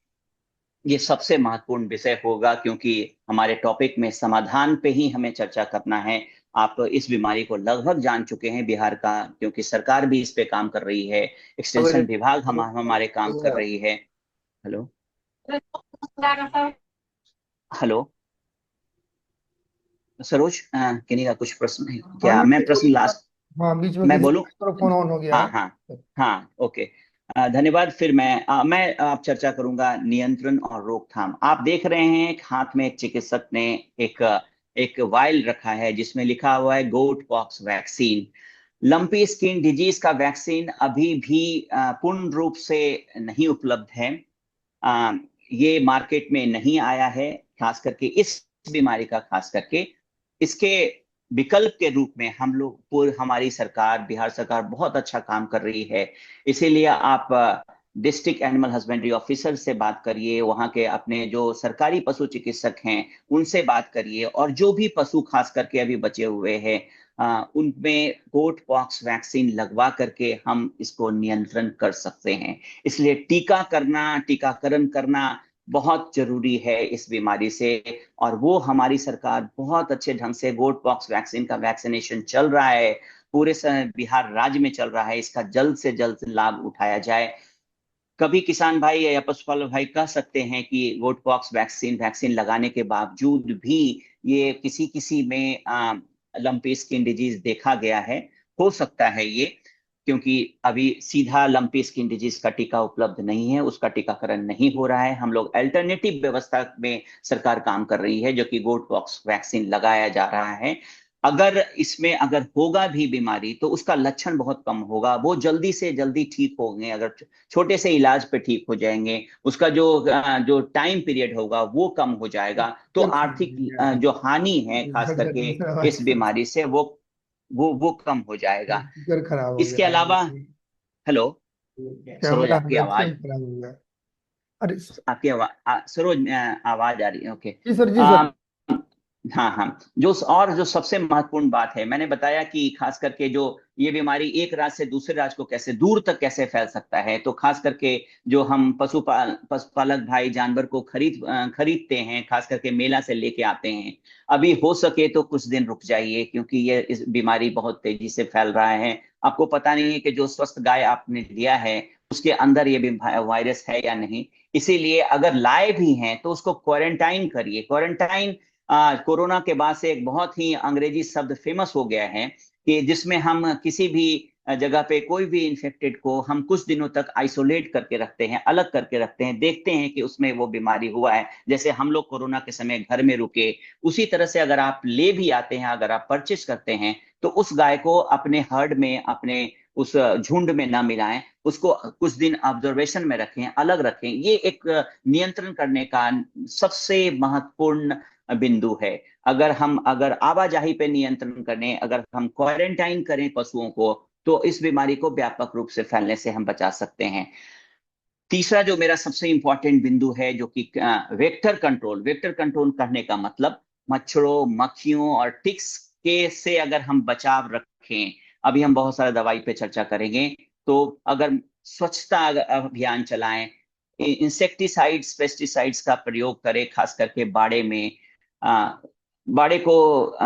ये सबसे महत्वपूर्ण विषय होगा, क्योंकि हमारे टॉपिक में समाधान पे ही हमें चर्चा करना है। आप इस बीमारी को लगभग जान चुके हैं बिहार का, क्योंकि सरकार भी इस पे काम कर रही है, एक्सटेंशन विभाग हमारे काम कर रही है। हेलो हेलो सरोज, किन्हीं का कुछ प्रश्न है हाँ क्या? मैं नहीं, प्रश्न लास्ट हाँ बीच में मैं किसी बोलूं? का फोन ऑन हो गया हाँ है। हाँ हाँ, ओके। धन्यवाद। फिर मैं आप चर्चा करूंगा नियंत्रण और रोकथाम। आप देख रहे हैं एक हाथ में एक चिकित्सक ने एक एक वायल रखा है जिसमें लिखा हुआ है goat pox vaccine. Lumpy skin disease का वैक्सीन अभी भी पूर्ण रूप से नहीं उपलब्ध है। अ, ये मार्केट में नहीं आया है, खास करके इस बीमारी का, खास करके इसके विकल्प के रूप में हम लोग, पूरी हमारी सरकार, बिहार सरकार बहुत अच्छा काम कर रही है। इसीलिए आप डिस्ट्रिक्ट एनिमल हस्बेंड्री ऑफिसर से बात करिए, वहां के अपने जो सरकारी पशु चिकित्सक हैं उनसे बात करिए, और जो भी पशु खास करके अभी बचे हुए हैं उनमें गोट पॉक्स वैक्सीन लगवा करके हम इसको नियंत्रण कर सकते हैं। इसलिए टीकाकरण करना बहुत जरूरी है इस बीमारी से। और वो हमारी सरकार बहुत अच्छे ढंग से, गोट पॉक्स वैक्सीन का वैक्सीनेशन चल रहा है, पूरे बिहार राज्य में चल रहा है। इसका जल्द से जल्द लाभ उठाया जाए। कभी किसान भाई या पशुपालक भाई कह सकते हैं कि गोट पॉक्स वैक्सीन लगाने के बावजूद भी ये किसी किसी में लंपी स्किन डिजीज देखा गया है। हो सकता है ये, क्योंकि अभी सीधा लंपी स्किन डिजीज का टीका उपलब्ध नहीं है, उसका टीकाकरण नहीं हो रहा है। हम लोग अल्टरनेटिव व्यवस्था में सरकार काम कर रही है, जो कि गोट पॉक्स वैक्सीन लगाया जा रहा है। अगर होगा भी बीमारी, तो उसका लक्षण बहुत कम होगा, वो जल्दी से जल्दी ठीक होंगे। अगर छोटे से इलाज पे ठीक हो जाएंगे, उसका जो टाइम पीरियड होगा वो कम हो जाएगा, तो आर्थिक जो हानि है खास करके इस बीमारी से, वो कम हो जाएगा। स्पीकर खराब हो इसके गया। अलावा, हेलो सरोज, कैमरा आपकी आवाज, वेबकैम खराब हो गया। अरे आपकी आवाज सरोज, आवाज आ रही है, ओके। जी सर, जी सर। हाँ हाँ, जो सबसे महत्वपूर्ण बात है, मैंने बताया कि खास करके जो ये बीमारी एक राज्य से दूसरे राज्य को कैसे, दूर तक कैसे फैल सकता है, तो खास करके जो हम पशुपालक भाई जानवर को खरीदते हैं, खास करके मेला से लेके आते हैं, अभी हो सके तो कुछ दिन रुक जाइए, क्योंकि ये इस बीमारी बहुत तेजी से फैल रहा है। आपको पता नहीं है कि जो स्वस्थ गाय आपने लिया है उसके अंदर ये वायरस है या नहीं। इसीलिए अगर लाए भी हैं तो उसको क्वारंटाइन करिए। क्वारंटाइन कोरोना के बाद से एक बहुत ही अंग्रेजी शब्द फेमस हो गया है, कि जिसमें हम किसी भी जगह पे कोई भी इन्फेक्टेड को हम कुछ दिनों तक आइसोलेट करके रखते हैं, अलग करके रखते हैं, देखते हैं कि उसमें वो बीमारी हुआ है। जैसे हम लोग कोरोना के समय घर में रुके, उसी तरह से अगर आप ले भी आते हैं, अगर आप परचेस करते हैं, तो उस गाय को अपने हर्ड में, अपने उस झुंड में ना मिलाएं, उसको कुछ दिन ऑब्जर्वेशन में रखें, अलग रखें। ये एक नियंत्रण करने का सबसे महत्वपूर्ण बिंदु है। अगर आवाजाही पे नियंत्रण करें, अगर हम क्वारंटाइन करें पशुओं को, तो इस बीमारी को व्यापक रूप से फैलने से हम बचा सकते हैं। तीसरा जो मेरा सबसे इंपॉर्टेंट बिंदु है, जो कि वेक्टर कंट्रोल करने का मतलब, मच्छरों, मक्खियों और टिक्स के से अगर हम बचाव रखें, अभी हम बहुत सारे दवाई पे चर्चा करेंगे, तो अगर स्वच्छता अभियान चलाएं, इंसेक्टिसाइड्स, पेस्टिसाइड्स का प्रयोग करें, खास करके बाड़े में, बाड़े को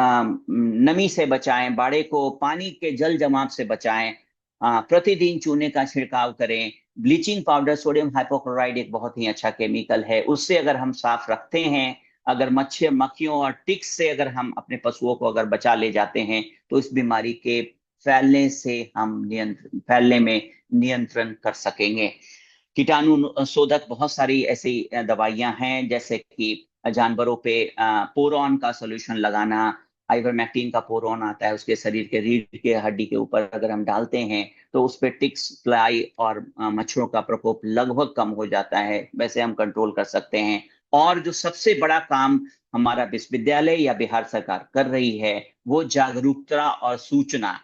नमी से बचाएं, बाड़े को पानी के जल जमाव से बचाएं, प्रतिदिन चूने का छिड़काव करें। ब्लीचिंग पाउडर, सोडियम हाइपोक्लोराइड एक बहुत ही अच्छा केमिकल है, उससे अगर हम साफ रखते हैं, अगर मच्छर, मक्खियों और टिक्स से अगर हम अपने पशुओं को अगर बचा ले जाते हैं, तो इस बीमारी के फैलने में नियंत्रण कर सकेंगे। कीटाणु शोधक बहुत सारी ऐसी दवाइयां हैं, जैसे कि जानवरों पे पोरॉन का सॉल्यूशन लगाना। आइवरमेक्टिन का पोरॉन आता है, उसके शरीर के रीढ़ के हड्डी के ऊपर अगर हम डालते हैं, तो उस पे टिक्स, फ्लाई और मच्छरों का प्रकोप लगभग कम हो जाता है। वैसे हम कंट्रोल कर सकते हैं। और जो सबसे बड़ा काम हमारा विश्वविद्यालय या बिहार सरकार कर रही है, वो जागरूकता और सूचना।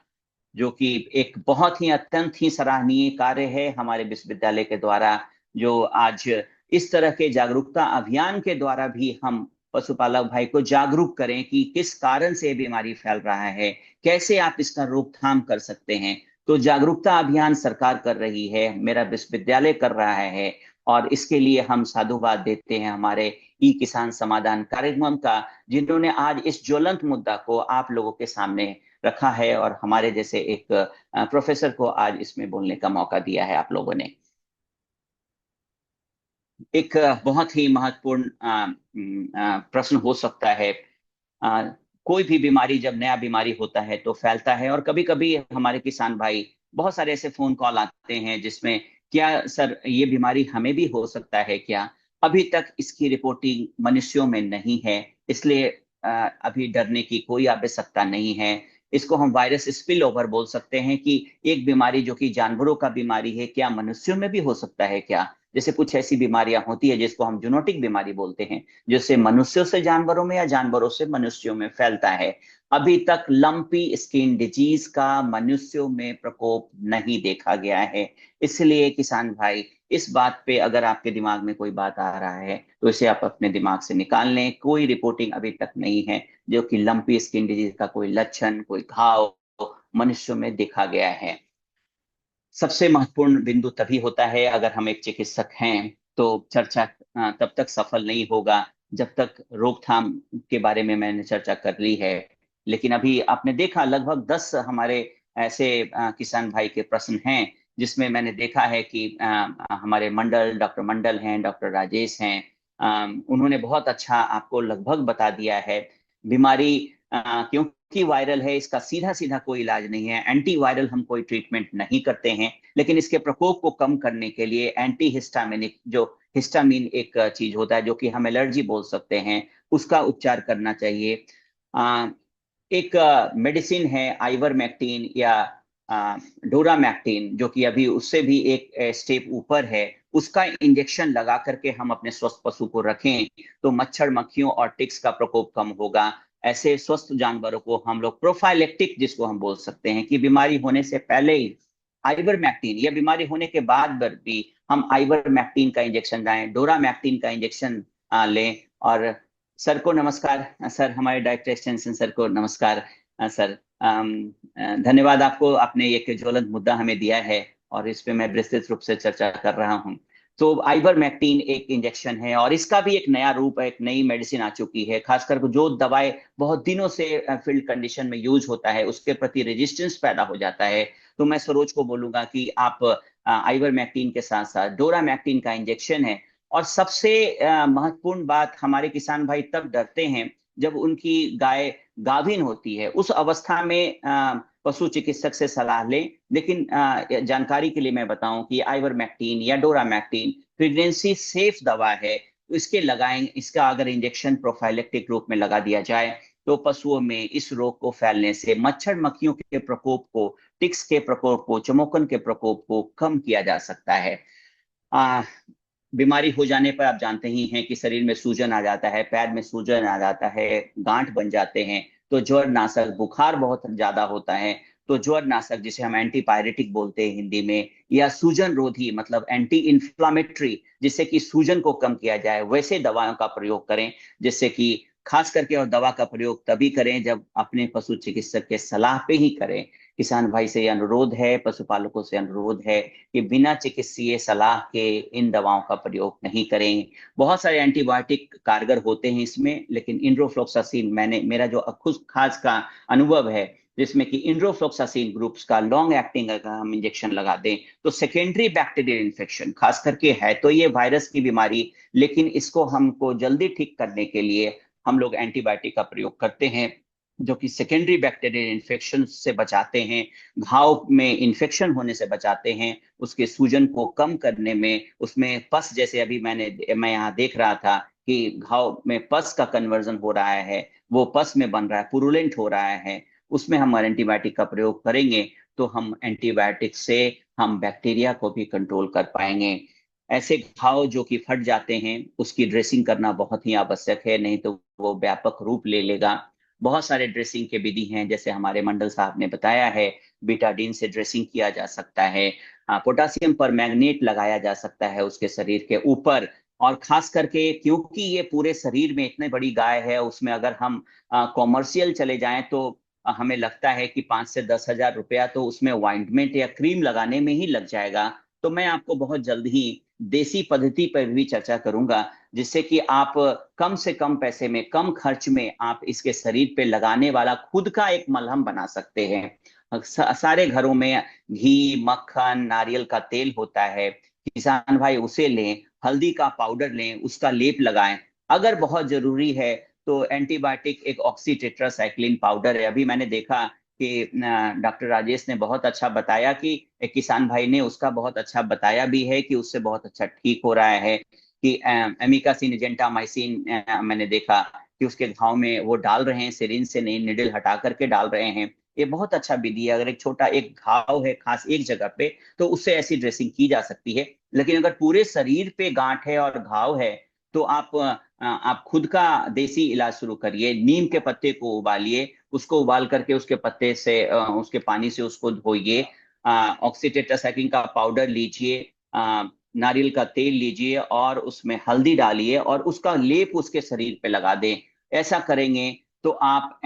जो कि एक बहुत ही अत्यंत ही सराहनीय कार्य है हमारे विश्वविद्यालय के द्वारा, जो आज इस तरह के जागरूकता अभियान के द्वारा भी हम पशुपालक भाई को जागरूक करें कि किस कारण से बीमारी फैल रहा है, कैसे आप इसका रोकथाम कर सकते हैं। तो जागरूकता अभियान सरकार कर रही है, मेरा विश्वविद्यालय कर रहा है, और इसके लिए हम साधुवाद देते हैं हमारे ई किसान समाधान कार्यक्रम का, जिन्होंने आज इस ज्वलंत मुद्दा को आप लोगों के सामने रखा है और हमारे जैसे एक प्रोफेसर को आज इसमें बोलने का मौका दिया है आप लोगों ने। एक बहुत ही महत्वपूर्ण प्रश्न हो सकता है, आ, कोई भी बीमारी, जब नया बीमारी होता है तो फैलता है, और कभी कभी हमारे किसान भाई बहुत सारे ऐसे फोन कॉल आते हैं जिसमें, क्या सर ये बीमारी हमें भी हो सकता है क्या? अभी तक इसकी रिपोर्टिंग मनुष्यों में नहीं है, इसलिए अभी डरने की कोई आवश्यकता नहीं है। इसको हम वायरस स्पिल ओवर बोल सकते हैं कि एक बीमारी जो कि जानवरों का बीमारी है, क्या मनुष्यों में भी हो सकता है क्या? जैसे कुछ ऐसी बीमारियां होती है जिसको हम जूनोटिक बीमारी बोलते हैं, जिससे मनुष्यों से जानवरों में या जानवरों से मनुष्यों में फैलता है। अभी तक लंपी स्किन डिजीज का मनुष्यों में प्रकोप नहीं देखा गया है। इसलिए किसान भाई, इस बात पे अगर आपके दिमाग में कोई बात आ रहा है तो इसे आप अपने दिमाग से निकाल लें। कोई रिपोर्टिंग अभी तक नहीं है जो कि लंपी स्किन डिजीज का कोई लक्षण, कोई घाव मनुष्यों में देखा गया है। सबसे महत्वपूर्ण बिंदु तभी होता है अगर हम एक चिकित्सक हैं, तो चर्चा तब तक सफल नहीं होगा जब तक रोकथाम के बारे में मैंने चर्चा कर ली है। लेकिन अभी आपने देखा लगभग 10 हमारे ऐसे किसान भाई के प्रश्न हैं जिसमें मैंने देखा है कि हमारे मंडल, डॉक्टर मंडल हैं, डॉक्टर राजेश हैं, उन्होंने बहुत अच्छा आपको लगभग बता दिया है। बीमारी क्योंकि वायरल है, इसका सीधा सीधा कोई इलाज नहीं है, एंटीवायरल हम कोई ट्रीटमेंट नहीं करते हैं, लेकिन इसके प्रकोप को कम करने के लिए एंटी हिस्टामिनिक, जो हिस्टामिन एक चीज होता है जो कि हम एलर्जी बोल सकते हैं, उसका उपचार करना चाहिए। आ, एक मेडिसिन है आइवरमेक्टिन या डोरामैक्टिन, जो कि अभी उससे भी एक स्टेप ऊपर है, उसका इंजेक्शन लगा करके हम अपने स्वस्थ पशु को रखें तो मच्छर, मक्खियों और टिक्स का प्रकोप कम होगा। ऐसे स्वस्थ जानवरों को हम लोग प्रोफाइलेक्टिक, जिसको हम बोल सकते हैं कि बीमारी होने से पहले ही आइवरमेक्टिन, या बीमारी होने के बाद भी हम आइवरमेक्टिन का इंजेक्शन लाएं, डोरामैक्टिन का इंजेक्शन लें। और सर को नमस्कार, सर हमारे डायरेक्टर एक्सटेंशन सर को नमस्कार। सर धन्यवाद आपको, आपने एक ज्वलंत मुद्दा हमें दिया है और इस पे मैं विस्तृत रूप से चर्चा कर रहा हूँ। तो आइवरमेक्टिन एक इंजेक्शन है और इसका भी एक नया रूप है, एक नई मेडिसिन आ चुकी है। खासकर जो दवाएं बहुत दिनों से फील्ड कंडीशन में यूज होता है उसके प्रति रेजिस्टेंस पैदा हो जाता है। तो मैं सरोज को बोलूंगा कि आप आइवरमेक्टिन के साथ साथ डोरामैक्टिन का इंजेक्शन है। और सबसे महत्वपूर्ण बात, हमारे किसान भाई तब डरते हैं जब उनकी गाय गाभिन होती है, उस अवस्था में पशु चिकित्सक से सलाह लें। लेकिन जानकारी के लिए मैं बताऊं कि आइवरमेक्टिन या डोरामैक्टिन प्रेगनेंसी सेफ दवा है, तो इसके लगाएं, इसका अगर इंजेक्शन प्रोफाइलेक्टिक रूप में लगा दिया जाए तो पशुओं में इस रोग को फैलने से, मच्छर मक्खियों के प्रकोप को, टिक्स के प्रकोप को, चमोकन के प्रकोप को कम किया जा सकता है। आ, बीमारी हो जाने पर आप जानते ही हैं कि शरीर में सूजन आ जाता है, पैर में सूजन आ जाता है, गांठ बन जाते हैं, तो ज्वर नाशक, बुखार बहुत ज्यादा होता है तो ज्वर नाशक, जिसे हम एंटीपायरेटिक बोलते हैं हिंदी में, या सूजन रोधी मतलब एंटी इंफ्लामेटरी, जिससे कि सूजन को कम किया जाए, वैसे दवाओं का प्रयोग करें। जिससे कि खास करके, और दवा का प्रयोग तभी करें जब अपने पशु चिकित्सक के सलाह पे ही करें। किसान भाई से अनुरोध है, पशुपालकों से अनुरोध है कि बिना चिकित्सीय सलाह के इन दवाओं का प्रयोग नहीं करें। बहुत सारे एंटीबायोटिक कारगर होते हैं इसमें, लेकिन इंड्रोफ्लोक्सासिन, मैंने मेरा जो खुद खास का अनुभव है, जिसमें कि इंड्रोफ्लोक्सासिन ग्रुप्स का लॉन्ग एक्टिंग अगर हम इंजेक्शन लगा दें तो सेकेंडरी बैक्टीरियल इन्फेक्शन, खास करके है तो ये वायरस की बीमारी, लेकिन इसको हमको जल्दी ठीक करने के लिए हम लोग एंटीबायोटिक का प्रयोग करते हैं, जो कि सेकेंडरी बैक्टीरियल इन्फेक्शन से बचाते हैं, घाव में इन्फेक्शन होने से बचाते हैं, उसके सूजन को कम करने में, उसमें पस, जैसे अभी मैं यहाँ देख रहा था कि घाव में पस का कन्वर्जन हो रहा है, वो पस में बन रहा है, पुरुलेंट हो रहा है, उसमें हम एंटीबायोटिक का प्रयोग करेंगे तो हम एंटीबायोटिक से हम बैक्टीरिया को भी कंट्रोल कर पाएंगे। ऐसे घाव जो कि फट जाते हैं उसकी ड्रेसिंग करना बहुत ही आवश्यक है, नहीं तो वो व्यापक रूप ले लेगा। बहुत सारे ड्रेसिंग के विधि हैं, जैसे हमारे मंडल साहब ने बताया है। बीटाडीन से ड्रेसिंग किया जा सकता है, पोटासियम पर मैग्नेट लगाया जा सकता है उसके शरीर के ऊपर। और खास करके क्योंकि ये पूरे शरीर में इतनी बड़ी गाय है, उसमें अगर हम कॉमर्शियल चले जाएं तो हमें लगता है कि 5 से 10 हजार रुपया तो उसमें ऑइंटमेंट या क्रीम लगाने में ही लग जाएगा। तो मैं आपको बहुत जल्द ही देसी पद्धति पर भी चर्चा करूंगा, जिससे कि आप कम से कम पैसे में, कम खर्च में आप इसके शरीर पे लगाने वाला खुद का एक मलहम बना सकते हैं। सारे घरों में घी, मक्खन, नारियल का तेल होता है, किसान भाई उसे लें, हल्दी का पाउडर लें, उसका लेप लगाएं। अगर बहुत जरूरी है तो एंटीबायोटिक एक ऑक्सीटेट्रासाइक्लिन पाउडर है। अभी मैंने देखा कि डॉक्टर राजेश ने बहुत अच्छा बताया कि एक किसान भाई ने उसका बहुत अच्छा बताया भी है कि उससे बहुत अच्छा ठीक हो रहा है। कि एमिकासिन, जेंटामाइसिन मैंने देखा कि उसके घाव में वो डाल रहे हैं, सिरिंज से नहीं, निडल हटा करके डाल रहे हैं। ये बहुत अच्छा विधि है। अगर एक छोटा एक घाव है खास एक जगह पे, तो उससे ऐसी ड्रेसिंग की जा सकती है। लेकिन अगर पूरे शरीर पे गांठ है और घाव है, तो आप खुद का देसी इलाज शुरू करिए। नीम के पत्ते को उबालिए, उसको उबाल करके उसके पत्ते से उसके पानी से उसको धोइए। ऑक्सीटेट्रासाइक्लिन का पाउडर लीजिए, नारियल का तेल लीजिए और उसमें हल्दी डालिए और उसका लेप उसके शरीर पे लगा दें। ऐसा करेंगे तो आप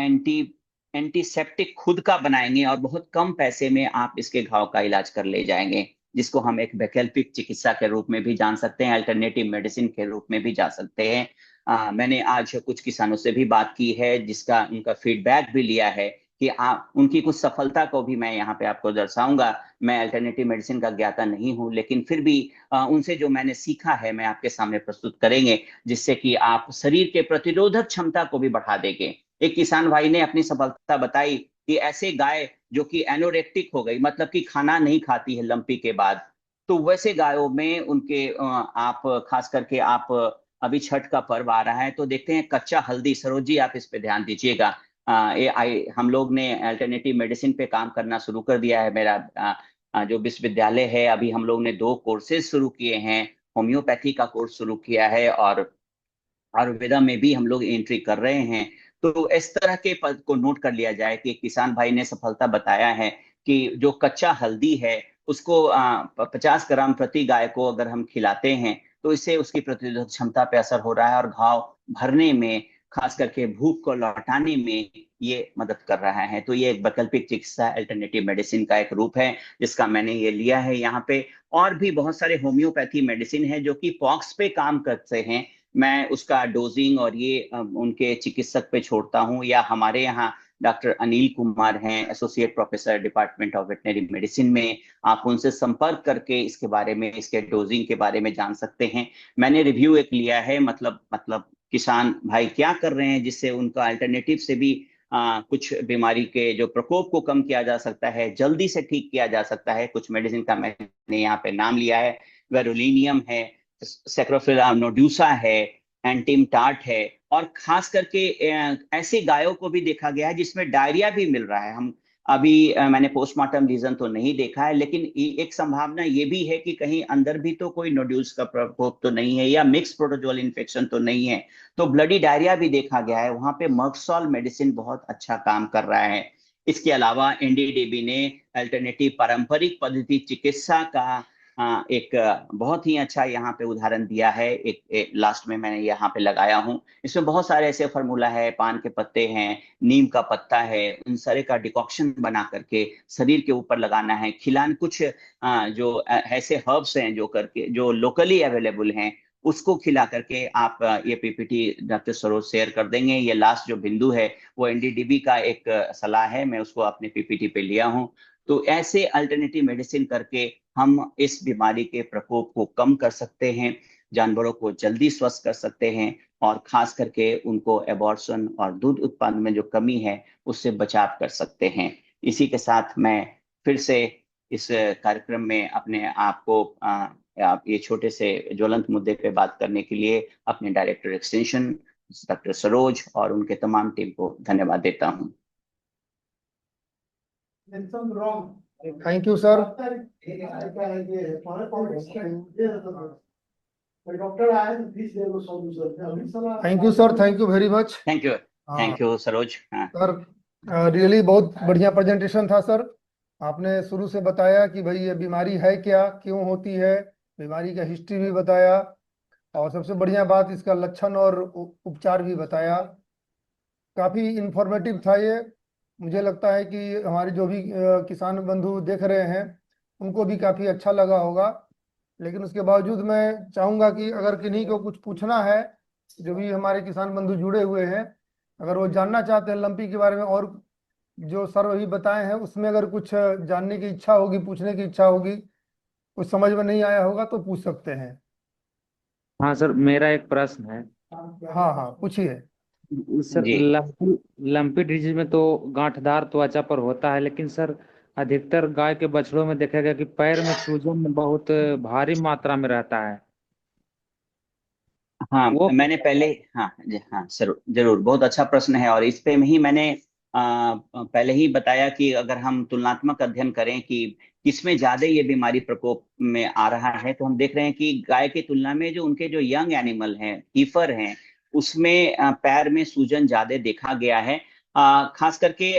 एंटीसेप्टिक खुद का बनाएंगे और बहुत कम पैसे में आप इसके घाव का इलाज कर ले जाएंगे, जिसको हम एक वैकल्पिक चिकित्सा के रूप में भी जान सकते हैं, अल्टरनेटिव मेडिसिन के रूप में भी जा सकते हैं। मैंने आज कुछ किसानों से भी बात की है, जिसका उनका फीडबैक भी लिया है कि आप उनकी कुछ सफलता को भी मैं यहाँ पे आपको दर्शाऊंगा। मैं अल्टरनेटिव मेडिसिन का ज्ञाता नहीं हूँ, लेकिन फिर भी उनसे जो मैंने सीखा है मैं आपके सामने प्रस्तुत करेंगे, जिससे कि आप शरीर के प्रतिरोधक क्षमता को भी बढ़ा देंगे। एक किसान भाई ने अपनी सफलता बताई कि ऐसे गाय जो कि एनोरेक्टिक हो गई, मतलब कि खाना नहीं खाती है लंपी के बाद, तो वैसे गायों में उनके आप खास करके आप अभी छठ का पर्व आ रहा है तो देखते हैं कच्चा हल्दी। सरोज जी आप इस पे ध्यान दीजिएगा। हम लोग ने अल्टरनेटिव मेडिसिन पे काम करना शुरू कर दिया है। मेरा जो विश्वविद्यालय है, अभी हम लोग ने 2 कोर्सेज शुरू किए हैं। होम्योपैथी का कोर्स शुरू किया है और आयुर्वेदा में भी हम लोग एंट्री कर रहे हैं। तो इस तरह के पद को नोट कर लिया जाए कि किसान भाई ने सफलता बताया है कि जो कच्चा हल्दी है उसको 50 ग्राम प्रति गाय को अगर हम खिलाते हैं तो इससे उसकी प्रतिरोधक क्षमता पे असर हो रहा है और घाव भरने में, खास करके भूख को लौटाने में ये मदद कर रहा है। तो ये एक वैकल्पिक चिकित्सा, अल्टरनेटिव मेडिसिन का एक रूप है जिसका मैंने ये लिया है यहाँ पे। और भी बहुत सारे होम्योपैथी मेडिसिन है जो कि पॉक्स पे काम करते हैं। मैं उसका डोजिंग और ये उनके चिकित्सक पे छोड़ता हूँ। या हमारे यहाँ डॉक्टर अनिल कुमार हैं, associate professor department of veterinary medicine में, आप उनसे संपर्क करके इसके बारे में, इसके डोजिंग के बारे में जान सकते हैं। मैंने रिव्यू एक लिया है, मतलब किसान भाई क्या कर रहे हैं जिससे उनका अल्टरनेटिव से भी कुछ बीमारी के जो प्रकोप को कम किया जा सकता है, जल्दी से ठीक किया जा सकता है। कुछ मेडिसिन का मैंने यहाँ पे नाम लिया है। वेरोलिनियम है, सेक्रोफिला नोड्यूसा है, एंटीम टार्ट है। और खास करके ऐसे गायों को भी देखा गया है जिसमें डायरिया भी मिल रहा है। हम अभी मैंने पोस्टमार्टम रीजन तो नहीं देखा है, लेकिन एक संभावना ये भी है कि कहीं अंदर भी तो कोई नोड्यूल्स का प्रकोप तो नहीं है या मिक्स प्रोटोजोअल इन्फेक्शन तो नहीं है। तो ब्लडी डायरिया भी देखा गया है, वहां पे मर्क्सॉल मेडिसिन बहुत अच्छा काम कर रहा है। इसके अलावा एनडीडीबी ने अल्टरनेटिव पारंपरिक पद्धति चिकित्सा का एक बहुत ही अच्छा यहाँ पे उदाहरण दिया है। एक लास्ट में मैंने यहाँ पे लगाया हूँ। इसमें बहुत सारे ऐसे फार्मूला है, पान के पत्ते हैं, नीम का पत्ता है, उन सारे का डिकॉक्शन बना करके शरीर के ऊपर लगाना है। खिलान कुछ जो ऐसे हर्ब्स हैं जो करके जो लोकली अवेलेबल हैं, उसको खिला करके आप ये पीपीटी डॉक्टर सरोज शेयर कर देंगे। ये लास्ट जो बिंदु है वो एनडीडीबी का एक सलाह है, मैं उसको अपने पीपीटी पे लिया हूँ। तो ऐसे अल्टरनेटिव मेडिसिन करके हम इस बीमारी के प्रकोप को कम कर सकते हैं, जानवरों को जल्दी स्वस्थ कर सकते हैं और खास करके उनको एबॉर्शन और दूध उत्पादन में जो कमी है उससे बचाव कर सकते हैं। इसी के साथ मैं फिर से इस कार्यक्रम में अपने आप को आप ये छोटे से ज्वलंत मुद्दे पे बात करने के लिए अपने डायरेक्टर एक्सटेंशन डॉक्टर सरोज और उनके तमाम टीम को धन्यवाद देता हूँ। Thank you sir. Thank you sir, thank you very much. Thank you. हाँ थैंक यू सरोज। हाँ सर, रियली बहुत बढ़िया प्रेजेंटेशन था सर। आपने शुरू से बताया कि भाई ये बीमारी है क्या, क्यों होती है, बीमारी का हिस्ट्री भी बताया, और सबसे बढ़िया बात इसका लक्षण और उपचार भी बताया। काफी इंफॉर्मेटिव था ये। मुझे लगता है कि हमारे जो भी किसान बंधु देख रहे हैं उनको भी काफी अच्छा लगा होगा। लेकिन उसके बावजूद मैं चाहूंगा कि अगर किन्हीं को कुछ पूछना है, जो भी हमारे किसान बंधु जुड़े हुए हैं, अगर वो जानना चाहते हैं लंपी के बारे में, और जो सर अभी बताए हैं उसमें अगर कुछ जानने की इच्छा होगी, पूछने की इच्छा होगी, कुछ समझ में नहीं आया होगा तो पूछ सकते हैं। हाँ सर, मेरा एक प्रश्न है। हाँ हाँ, पूछिए। सर, जी। लंपी डिजीज में तो गांठदार त्वचा पर होता है, लेकिन सर अधिकतर गाय के बछड़ों में देखा गया कि पैर में सूजन बहुत भारी मात्रा में रहता है। हाँ वो मैंने पहले, हाँ जी, हाँ सर जरूर, बहुत अच्छा प्रश्न है। और इस पे में ही मैंने पहले ही बताया कि अगर हम तुलनात्मक अध्ययन करें कि किसमें ज्यादा ये बीमारी प्रकोप में आ रहा है, तो हम देख रहे हैं कि गाय की तुलना में जो उनके जो यंग एनिमल हैं, हीफर हैं, उसमें पैर में सूजन ज्यादा देखा गया है। खास करके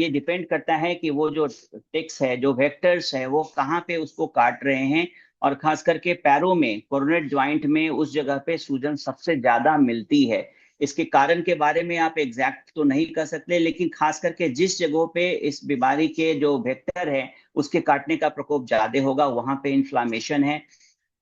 ये डिपेंड करता है कि वो जो टिक्स है, जो वेक्टर्स है, वो कहाँ पे उसको काट रहे हैं। और खास करके पैरों में, कोरोनेट ज्वाइंट में, उस जगह पे सूजन सबसे ज्यादा मिलती है। इसके कारण के बारे में आप एग्जैक्ट तो नहीं कर सकते, लेकिन खास करके जिस जगहों पे इस बीमारी के जो वेक्टर है उसके काटने का प्रकोप ज्यादा होगा, वहां पे इन्फ्लामेशन है।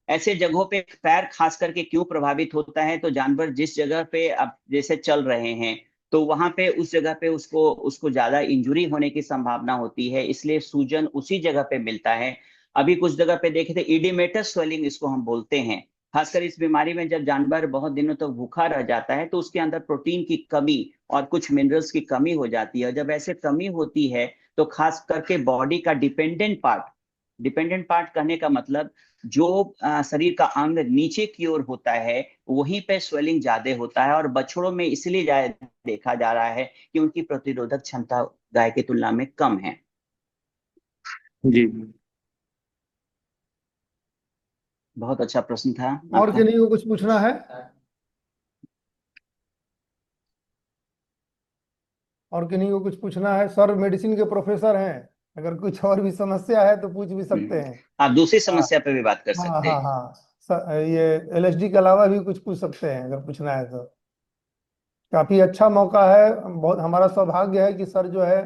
ऐसे जगहों पे पैर खास करके क्यों प्रभावित होता है, तो जानवर जिस जगह पे अब जैसे चल रहे हैं, तो वहां पे उस जगह पे उसको उसको ज्यादा इंजुरी होने की संभावना होती है, इसलिए सूजन उसी जगह पे मिलता है। अभी कुछ जगह पे देखे थे, इडिमेटस स्वेलिंग इसको हम बोलते हैं। खासकर इस बीमारी में जब जानवर बहुत दिनों तक भूखा रह जाता है तो उसके अंदर प्रोटीन की कमी और कुछ मिनरल्स की कमी हो जाती है। जब ऐसे कमी होती है तो खास करके बॉडी का डिपेंडेंट पार्ट कहने का मतलब जो शरीर का अंग नीचे की ओर होता है, वहीं पे स्वेलिंग ज्यादा होता है। और बछड़ों में इसलिए ज्यादा देखा जा रहा है कि उनकी प्रतिरोधक क्षमता गाय की तुलना में कम है। जी। बहुत अच्छा प्रश्न था और आपका। किन्हीं को कुछ पूछना है? और किन्हीं को कुछ पूछना है? सर मेडिसिन के प्रोफेसर हैं, अगर कुछ और भी समस्या है तो पूछ भी सकते हैं। आप दूसरी हाँ समस्या पे भी बात कर हाँ सकते हाँ हैं। हाँ। ये एलएसडी के अलावा भी कुछ पूछ सकते हैं अगर पूछना है तो। काफी अच्छा मौका है, बहुत हमारा सौभाग्य है कि सर जो है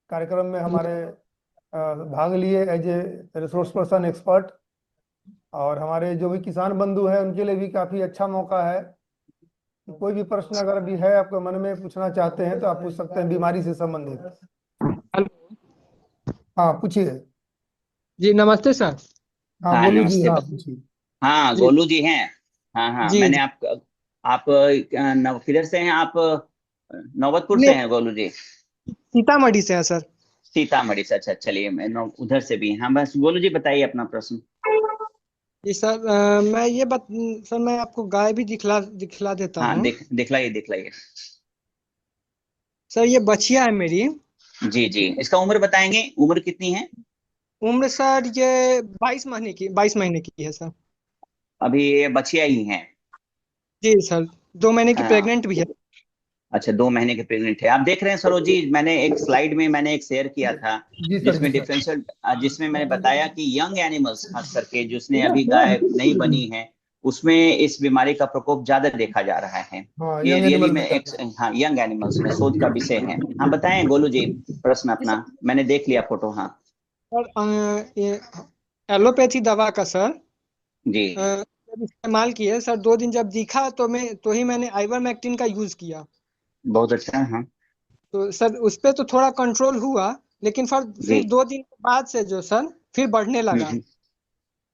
कार्यक्रम में हमारे भाग लिए as a resource person expert. और हमारे जो भी किसान बंधु हैं उनके लिए भी काफी अच्छा मौका है। कोई भी प्रश्न अगर अभी है आपके मन में, पूछना चाहते हैं तो आप पूछ सकते हैं बीमारी से संबंधित। हेलो। हाँ पूछिए। जी नमस्ते सर। हाँ हाँ गोलू जी, नमस्ते हाँ पूछिए। हाँ जी गोलू जी हैं। हाँ हाँ, जी मैंने जी। आप किधर से हैं आप? नौबतपुर से नहीं, हैं गोलू जी? सीतामढ़ी से है सर। सीतामढ़ी से, अच्छा चलिए, मैं उधर से भी। हाँ बस गोलू जी बताइए अपना प्रश्न। जी सर, सर मैं आपको गाय भी दिखला दिखला देता हाँ हूँ। दिखलाइए दिखलाइए। सर ये बछिया है मेरी। जी जी, इसका उम्र बताएंगे, उम्र कितनी है? उम्र सर ये 22 महीने की है सर। अभी ये बछिया ही है? जी सर, 2 महीने की हाँ, प्रेग्नेंट भी है। अच्छा 2 महीने के प्रेग्नेंट है। आप देख रहे हैं सरोज जी, मैंने एक स्लाइड में मैंने एक शेयर किया था जी सर, जी जिसमें सर। डिफरेंशियल, जिसमें मैंने बताया कि यंग एनिमल्स खास करके जिसने अभी गाय नहीं बनी है, उसमें इस बीमारी का प्रकोप ज्यादा देखा जा रहा है। हाँ, ये यंग रियली एनिमल में में एक, ज्यादा है। हाँ यंग एनिमल्स में शोध का विषय है। हाँ बताएं गोलू जी, प्रश्न जी अपना, मैंने देख लिया फोटो। हाँ सर, ये एलोपैथी दवा का सर जी। जब इस्तेमाल किए सर, 2 दिन जब दिखा तो ही मैंने आइवरमेक्टिन का यूज किया। बहुत अच्छा। हाँ तो सर उस पे तो थोड़ा कंट्रोल हुआ, लेकिन जी। फिर 2 दिन के बाद से जो सर फिर बढ़ने लगा। हम्म।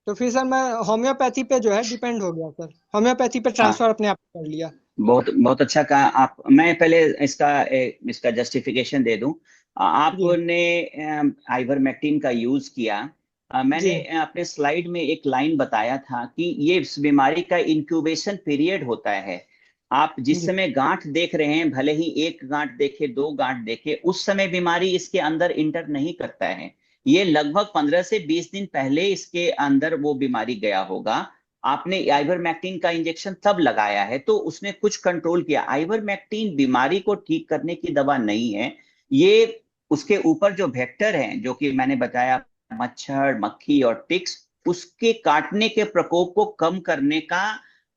तो फिर सर मैं होम्योपैथी पे जो है डिपेंड हो गया सर, होम्योपैथी पे हाँ ट्रांसफर अपने आप कर लिया। बहुत बहुत अच्छा कहा आप। मैं पहले इसका जस्टिफिकेशन दे दूं। जी आपने आइवरमेक्टिन का यूज किया। जी मैंने अपने स्लाइड में एक लाइन बताया था कि ये इस बीमारी का इंक्यूबेशन पीरियड होता है। आप जिस जी समय गांठ देख रहे हैं, भले ही एक गांठ देखे, दो गांठ देखे, उस समय बीमारी इसके अंदर इंटर नहीं करता है। ये लगभग 15 से 20 दिन पहले इसके अंदर वो बीमारी गया होगा। आपने आइवरमेक्टिन का इंजेक्शन तब लगाया है, तो उसने कुछ कंट्रोल किया। आइवरमेक्टिन बीमारी को ठीक करने की दवा नहीं है। ये उसके ऊपर जो वेक्टर हैं, जो कि मैंने बताया, मच्छर, मक्खी और टिक्स, उसके काटने के प्रकोप को कम करने का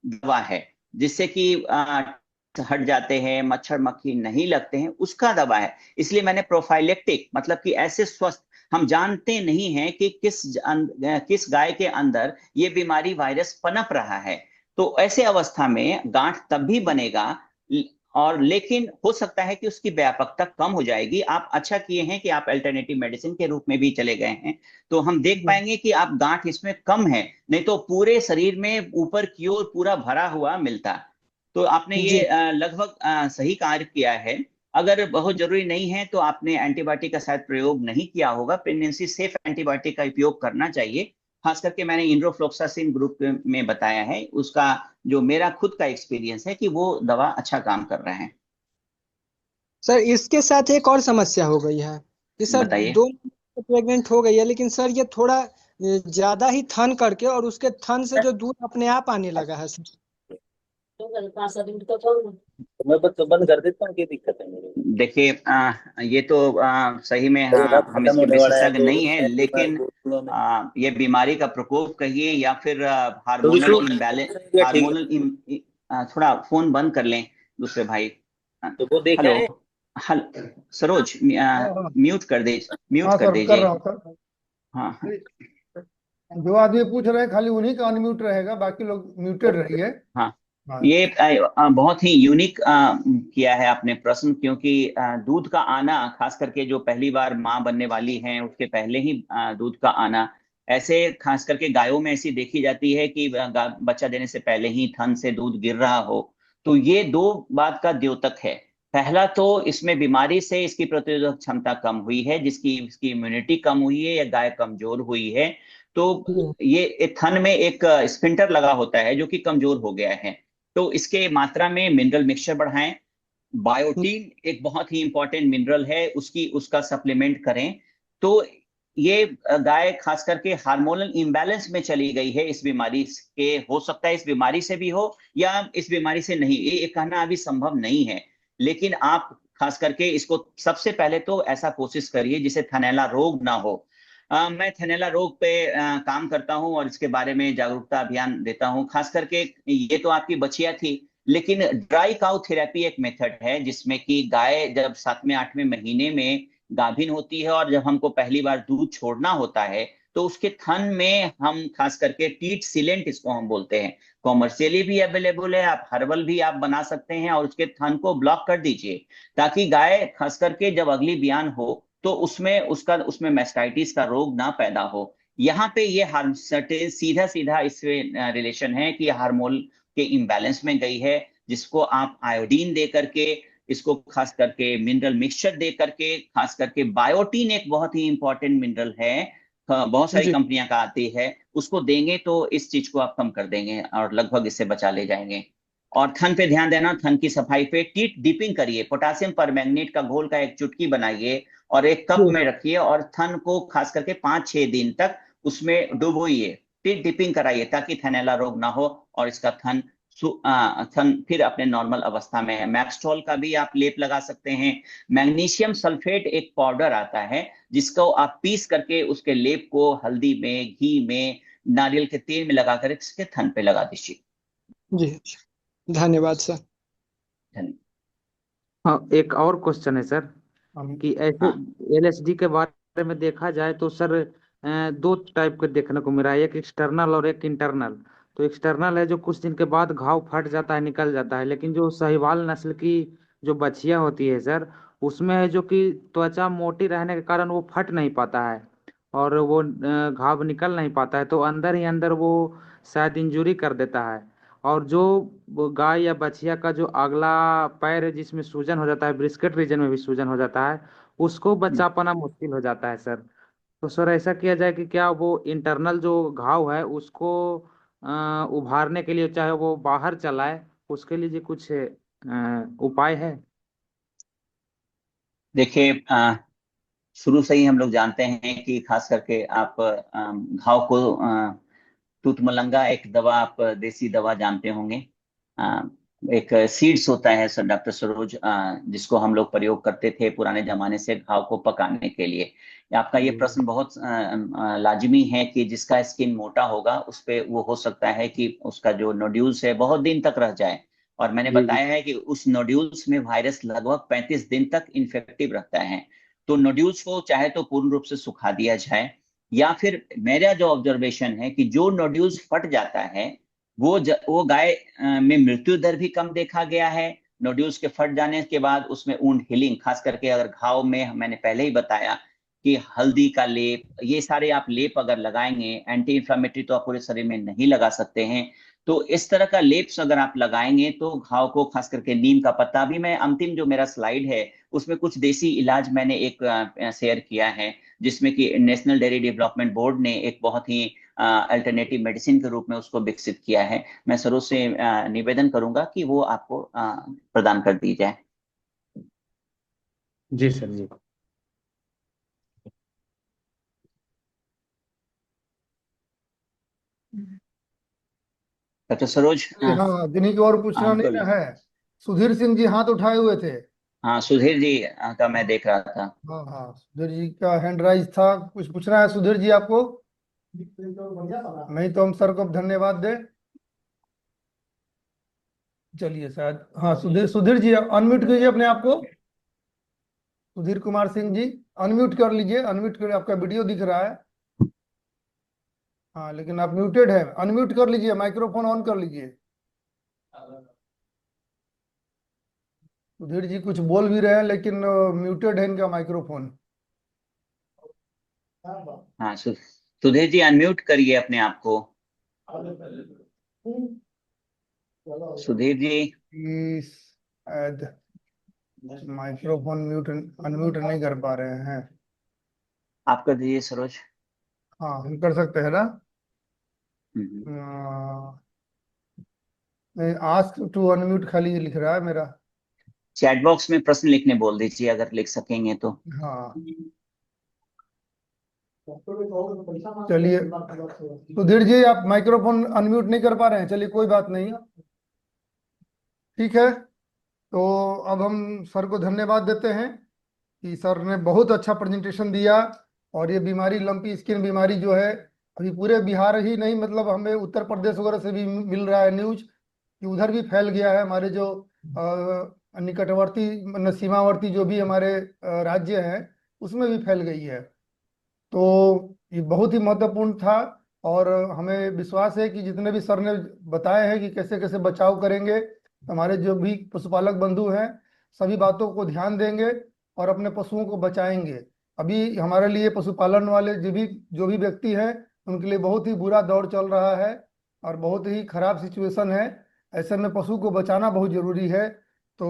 दवा है, जिससे कि हट जाते हैं, मच्छर मक्खी नहीं लगते हैं, उसका दवा है। इसलिए मैंने प्रोफाइलेक्टिक, मतलब कि ऐसे स्वस्थ, हम जानते नहीं हैं कि किस गाय के अंदर ये बीमारी वायरस पनप रहा है। तो ऐसे अवस्था में गांठ तब भी बनेगा, और लेकिन हो सकता है कि उसकी व्यापकता कम हो जाएगी। आप अच्छा किए हैं कि आप अल्टरनेटिव मेडिसिन के रूप में भी चले गए हैं, तो हम देख पाएंगे कि आप गांठ इसमें कम है, नहीं तो पूरे शरीर में ऊपर की ओर पूरा भरा हुआ मिलता। तो आपने ये जी लगभग सही कार्य किया है। अगर बहुत जरूरी नहीं है तो आपने एंटीबायोटिक का शायद प्रयोग नहीं किया होगा। प्रेगनेंसी सेफ एंटीबायोटिक का उपयोग करना चाहिए। खास करके मैंने इंड्रोफ्लोक्सासिन ग्रुप में बताया है, उसका जो मेरा खुद का एक्सपीरियंस है कि वो दवा अच्छा काम कर रहा है। सर, इसके साथ एक और समस्या हो गई है कि सर बताइए। 2 प्रेग्नेंट हो गई है, लेकिन सर ये थोड़ा ज्यादा ही थन करके, और उसके थन से जो दूध अपने आप आने लगा है सर। मैं बस बंद कर देता हूँ, क्या दिक्कत है मेरे को? देखिए, ये तो सही में, ये हाँ, रथ हम खत्म इसके होने वाला है विशेषज्ञ तो नहीं है, मैं लेकिन बोलूँ मैं। ये बीमारी का प्रकोप कहिए या फिर तो हार्मोनल विष्णु इम्बैलेंस, ठीक हार्मोनल थोड़ा फोन बंद कर लें दूसरे भाई। है, तो वो देखा हेलो। है। हल सरोज, हाँ हाँ म्यूट कर दे, म्यूट हाँ कर सर, कर दीजिए। रहा हूँ सर। हाँ हाँ। जो आदमी पूछ रहे हैं खाली उन्हीं का अनम्यूट रहेगा, बाकी लोग म्यूटेड रहिए। हाँ, हाँ ये बहुत ही यूनिक किया है आपने प्रश्न, क्योंकि दूध का आना, खास करके जो पहली बार माँ बनने वाली हैं उसके पहले ही दूध का आना, ऐसे खास करके गायों में ऐसी देखी जाती है कि बच्चा देने से पहले ही थन से दूध गिर रहा हो। तो ये दो बात का द्योतक है। पहला तो इसमें बीमारी से इसकी प्रतिरोधक क्षमता कम हुई है, जिसकी इसकी इम्यूनिटी कम हुई है, या गाय कमजोर हुई है। तो जी ये थन में एक स्फिंक्टर लगा होता है जो कि कमजोर हो गया है। तो इसके मात्रा में मिनरल मिक्सचर बढ़ाएं। बायोटीन एक बहुत ही इंपॉर्टेंट मिनरल है, उसकी उसका सप्लीमेंट करें। तो ये गाय खास करके हार्मोनल इम्बैलेंस में चली गई है इस बीमारी के, हो सकता है इस बीमारी से भी हो या इस बीमारी से नहीं, ये कहना अभी संभव नहीं है। लेकिन आप खास करके इसको सबसे पहले तो ऐसा कोशिश करिए जिसे थनैला रोग ना हो। मैं थनैला रोग पे काम करता हूं और इसके बारे में जागरूकता अभियान देता हूं। खास करके ये तो आपकी बचिया थी, लेकिन ड्राई काउ थेरेपी एक मेथड है जिसमें कि गाय जब 7वें 8वें महीने में गाभिन होती है और जब हमको पहली बार दूध छोड़ना होता है, तो उसके थन में हम खास करके टीट सिलेंट, इसको हम बोलते हैं, कॉमर्शियली भी अवेलेबल है, आप हर्बल भी आप बना सकते हैं, और उसके थन को ब्लॉक कर दीजिए, ताकि गाय खास करके जब अगली बियान हो तो उसमें मैस्टाइटिस का रोग ना पैदा हो। यहाँ पे ये सीधा सीधा इससे रिलेशन है कि हार्मोन के इम्बैलेंस में गई है, जिसको आप आयोडीन दे करके, इसको खास करके मिनरल मिक्सचर दे करके, खास करके बायोटीन एक बहुत ही इंपॉर्टेंट मिनरल है, बहुत सारी जी कंपनियां का आती है, उसको देंगे तो इस चीज को आप कम कर देंगे और लगभग इससे बचा ले जाएंगे। और थन पे ध्यान देना, थन की सफाई पे टीट डिपिंग करिए, पोटासियम परमैंगनेट का घोल का एक चुटकी बनाइए और एक कप जी में रखिए, और थन को खास करके 5 6 दिन तक उसमें डुबोइए, टीट डिपिंग कराइए, ताकि थनैला रोग ना हो और इसका थन फिर अपने नॉर्मल अवस्था में है। मैक्सट्रॉल का भी आप लेप लगा सकते हैं। मैग्नीशियम सल्फेट एक पाउडर आता है, जिसको आप पीस करके उसके लेप को हल्दी में, घी में, नारियल के तेल में लगाकर इसके थन पे लगा दीजिए। जी धन्यवाद सर। धन्यवाद। हाँ, एक और क्वेश्चन है सर, हम कि ऐसे हाँ एलएसडी के बारे में देखा जाए तो सर, दो टाइप के देखने को मिला है, एक एक्सटर्नल और एक इंटरनल। तो एक्सटर्नल है जो कुछ दिन के बाद घाव फट जाता है, निकल जाता है, लेकिन जो साहिवाल नस्ल की जो बछिया होती है सर, उसमें है जो कि त्वचा मोटी रहने के कारण वो फट नहीं पाता है, और वो घाव निकल नहीं पाता है, तो अंदर ही अंदर वो शायद इंजुरी कर देता है। और जो वो गाय या बछिया का जो अगला पैर है जिसमें सूजन हो जाता है, ब्रिस्केट रीजन में भी सूजन हो जाता है, उसको बचा पाना मुश्किल हो जाता है सर। तो सर ऐसा किया जाए कि क्या वो इंटरनल जो घाव है उसको उभारने के लिए, चाहे वो बाहर चलाए, उसके लिए जी कुछ उपाय है? देखिए, शुरू से ही हम लोग जानते हैं कि खास करके आप घाव को तूत मलंगा एक दवा, आप देसी दवा जानते होंगे। अ, एक सीड्स होता है सर डॉक्टर सरोज, जिसको हम लोग प्रयोग करते थे पुराने जमाने से घाव को पकाने के लिए। आपका ये प्रश्न बहुत लाजमी है कि जिसका स्किन मोटा होगा उस पे वो हो सकता है कि उसका जो नोड्यूल्स है बहुत दिन तक रह जाए। और मैंने जी जी। बताया है कि उस नोड्यूल्स में वायरस लगभग 35 दिन तक इन्फेक्टिव रहता है। तो नोड्यूल्स को चाहे तो पूर्ण रूप से सुखा दिया जाए, या फिर मेरा जो ऑब्जर्वेशन है कि जो नोड्यूल्स फट जाता है वो गाय में मृत्यु दर भी कम देखा गया है। नोड्यूल्स के फट जाने के बाद उसमें वुंड हीलिंग, खास करके अगर घाव में, मैंने पहले ही बताया कि हल्दी का लेप, ये सारे आप लेप अगर लगाएंगे, एंटी इंफ्लेमेटरी तो आप पूरे शरीर में नहीं लगा सकते हैं, तो इस तरह का लेप्स अगर आप लगाएंगे तो घाव को, खास करके नीम का पत्ता भी, मैं अंतिम जो मेरा स्लाइड है उसमें कुछ देसी इलाज मैंने एक शेयर किया है, जिसमें कि नेशनल डेयरी डेवलपमेंट बोर्ड ने एक बहुत ही अल्टरनेटिव मेडिसिन के रूप में उसको विकसित किया है। मैं सरोज से निवेदन करूंगा कि वो आपको प्रदान कर दी जाए। जी सर जी। डॉक्टर सरोज, जी हाँ, जिन्हीं की और पूछना नहीं ना है। सुधीर सिंह जी हाथ उठाए हुए थे। हाँ सुधीर जी का मैं देख रहा था। हाँ हाँ, सुधीर जी का हैंड राइज था, कुछ पूछना है सुधीर जी आपको? नहीं तो हम सर को धन्यवाद दें। चलिए शायद, हाँ सुधीर, सुधीर जी अनम्यूट कीजिए अपने आप को। सुधीर कुमार सिंह जी अनम्यूट कर लीजिए, अनम्यूट कर, आपका वीडियो दिख रहा है। हाँ लेकिन आप म्यूटेड है, अनम्यूट कर लीजिए, माइक्रोफोन ऑन कर लीजिए। सुधीर जी कुछ बोल भी रहे हैं लेकिन म्यूटेड है इनका माइक्रोफोन। हाँ सुधीर जी अनम्यूट करिए अपने आप को। सुधीर जी। शायद माइक्रोफोन म्यूट, अनम्यूट नहीं कर पा रहे हैं। आप कर दीजिए सरोज। हाँ हम कर सकते हैं ना। हम्म। नहीं, आस्क टू अनम्यूट खाली लिख रहा है मेरा। चैट बॉक्स में प्रश्न लिखने बोल दीजिए अगर लिख सकेंगे तो। हाँ चलिए, सुधीर जी आप माइक्रोफोन अनम्यूट नहीं कर पा रहे हैं, चलिए कोई बात नहीं, ठीक है। तो अब हम सर को धन्यवाद देते हैं कि सर ने बहुत अच्छा प्रेजेंटेशन दिया। और ये बीमारी, लंपी स्किन बीमारी जो है, अभी पूरे बिहार ही नहीं, मतलब हमें उत्तर प्रदेश वगैरह से भी मिल रहा है न्यूज कि उधर भी फैल गया है। हमारे जो निकटवर्ती, मतलब सीमावर्ती जो भी हमारे राज्य हैं उसमें भी फैल गई है। तो ये बहुत ही महत्वपूर्ण था। और हमें विश्वास है कि जितने भी सर ने बताए हैं कि कैसे कैसे बचाव करेंगे, हमारे जो भी पशुपालक बंधु हैं सभी बातों को ध्यान देंगे और अपने पशुओं को बचाएंगे। अभी हमारे लिए पशुपालन वाले जो भी व्यक्ति हैं उनके लिए बहुत ही बुरा दौर चल रहा है और बहुत ही खराब सिचुएशन है। ऐसे में पशु को बचाना बहुत जरूरी है। तो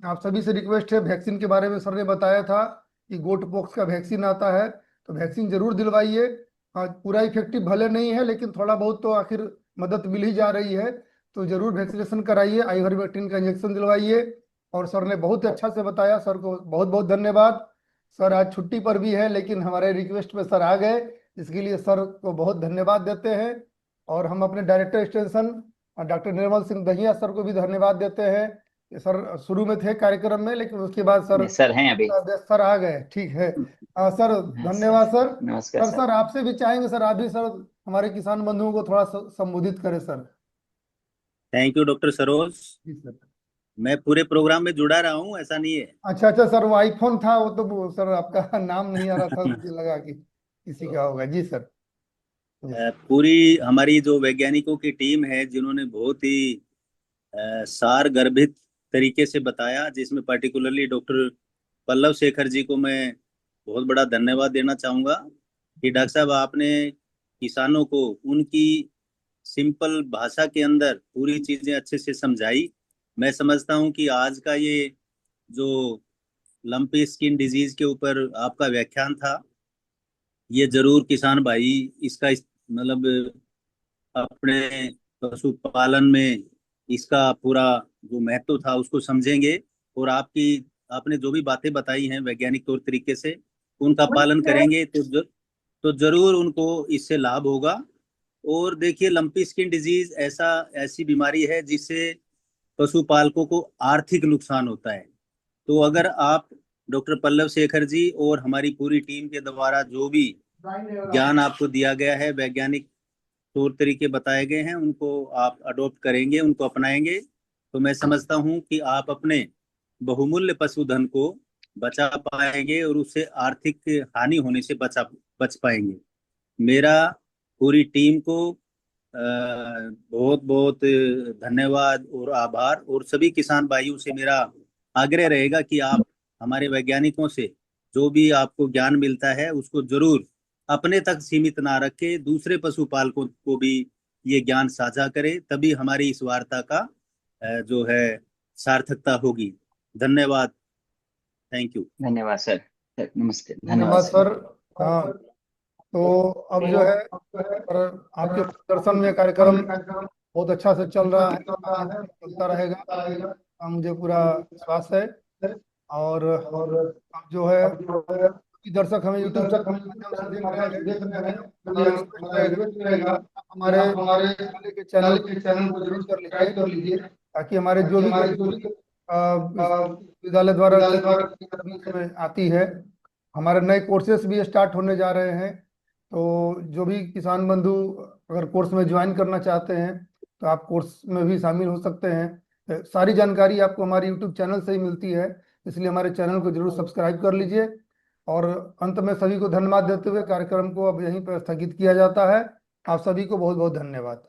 आप सभी से रिक्वेस्ट है, वैक्सीन के बारे में सर ने बताया था कि गोट पॉक्स का वैक्सीन आता है, तो वैक्सीन जरूर दिलवाइए। हाँ पूरा इफेक्टिव भले नहीं है लेकिन थोड़ा बहुत तो आखिर मदद मिल ही जा रही है, तो जरूर वैक्सीनेशन कराइए, आइवरमेक्टिन का इंजेक्शन दिलवाइए। और सर ने बहुत अच्छा से बताया, सर को बहुत बहुत धन्यवाद। सर आज छुट्टी पर भी है लेकिन हमारे रिक्वेस्ट पे सर आ गए, इसके लिए सर को बहुत धन्यवाद देते हैं। और हम अपने director extension doctor Nirmal Singh Dahiya sir को भी धन्यवाद देते हैं कि सर शुरू में थे कार्यक्रम में लेकिन उसके बाद सर सर हैं अभी। सर आ गए, ठीक है। सर धन्यवाद सर। नमस्कार सर सर। सर आपसे भी चाहेंगे सर, आप भी सर हमारे किसान बंधुओं को थोड़ा संबोधित करें sir. Thank you doctor Saroj. जी सर। मैं पूरे प्रोग्राम में जुड़ा रहा हूँ, ऐसा नहीं है। अच्छा अच्छा सर, वो आईफोन था वो तो, वो सर आपका नाम नहीं आ रहा था, मुझे लगा कि किसी का होगा। जी सर। जी सर। पूरी हमारी जो वैज्ञानिकों की टीम है जिन्होंने बहुत ही सार गर्भित तरीके से बताया, जिसमें पर्टिकुलरली डॉक्टर पल्लव शेखर जी को मैं बहुत बड़ा धन्यवाद देना चाहूंगा कि डॉक्टर साहब आपने किसानों को उनकी सिंपल भाषा के अंदर पूरी चीजें अच्छे से समझाई। मैं समझता हूं कि आज का ये जो लंपी स्किन डिजीज के ऊपर आपका व्याख्यान था, ये जरूर किसान भाई इसका मतलब अपने पशुपालन में इसका पूरा जो महत्व था उसको समझेंगे। और आपने जो भी बातें बताई हैं वैज्ञानिक तौर तरीके से उनका पालन करेंगे तो जरूर उनको इससे लाभ होगा। और देखिए, लंपी स्किन डिजीज ऐसी बीमारी है जिससे पशुपालकों को आर्थिक नुकसान होता है। तो अगर आप डॉक्टर पल्लव शेखर जी और हमारी पूरी टीम के द्वारा जो भी ज्ञान आपको दिया गया है, वैज्ञानिक तौर तरीके बताए गए हैं, उनको आप अडॉप्ट करेंगे, उनको अपनाएंगे, तो मैं समझता हूं कि आप अपने बहुमूल्य पशुधन को बचा पाएंगे और उससे आर्थिक हानि होने से बच पाएंगे। मेरा पूरी टीम को बहुत बहुत धन्यवाद और आभार, और सभी किसान भाइयों से मेरा आग्रह रहेगा कि आप हमारे वैज्ञानिकों से जो भी आपको ज्ञान मिलता है उसको जरूर अपने तक सीमित ना रखे, दूसरे पशुपालकों को भी ये ज्ञान साझा करें, तभी हमारी इस वार्ता का जो है सार्थकता होगी। धन्यवाद। Thank you. धन्यवाद सर। सर, नमस्ते। धन्यवाद धन्यवाद सर। सर। हाँ, तो अब जो है और आपके प्रदर्शन में कार्यक्रम बहुत अच्छा से चल रहा है, चलता रहेगा, मुझे पूरा विश्वास है। और अब जो है कि दर्शक हमें यूट्यूब के माध्यम से देख रहे हैं, ये अनुरोध रहेगा, हमारे चैनल को जरूर कर लीजिए ताकि हमारे जो भी विद्यालय द्वारा आती है, हमारे नए कोर्सेस भी स्टार्ट होने जा रहे हैं। तो जो भी किसान बंधु अगर कोर्स में ज्वाइन करना चाहते हैं तो आप कोर्स में भी शामिल हो सकते हैं। सारी जानकारी आपको हमारे यूट्यूब चैनल से ही मिलती है, इसलिए हमारे चैनल को जरूर सब्सक्राइब कर लीजिए। और अंत में सभी को धन्यवाद देते हुए कार्यक्रम को अब यहीं पर स्थगित किया जाता है। आप सभी को बहुत बहुत धन्यवाद।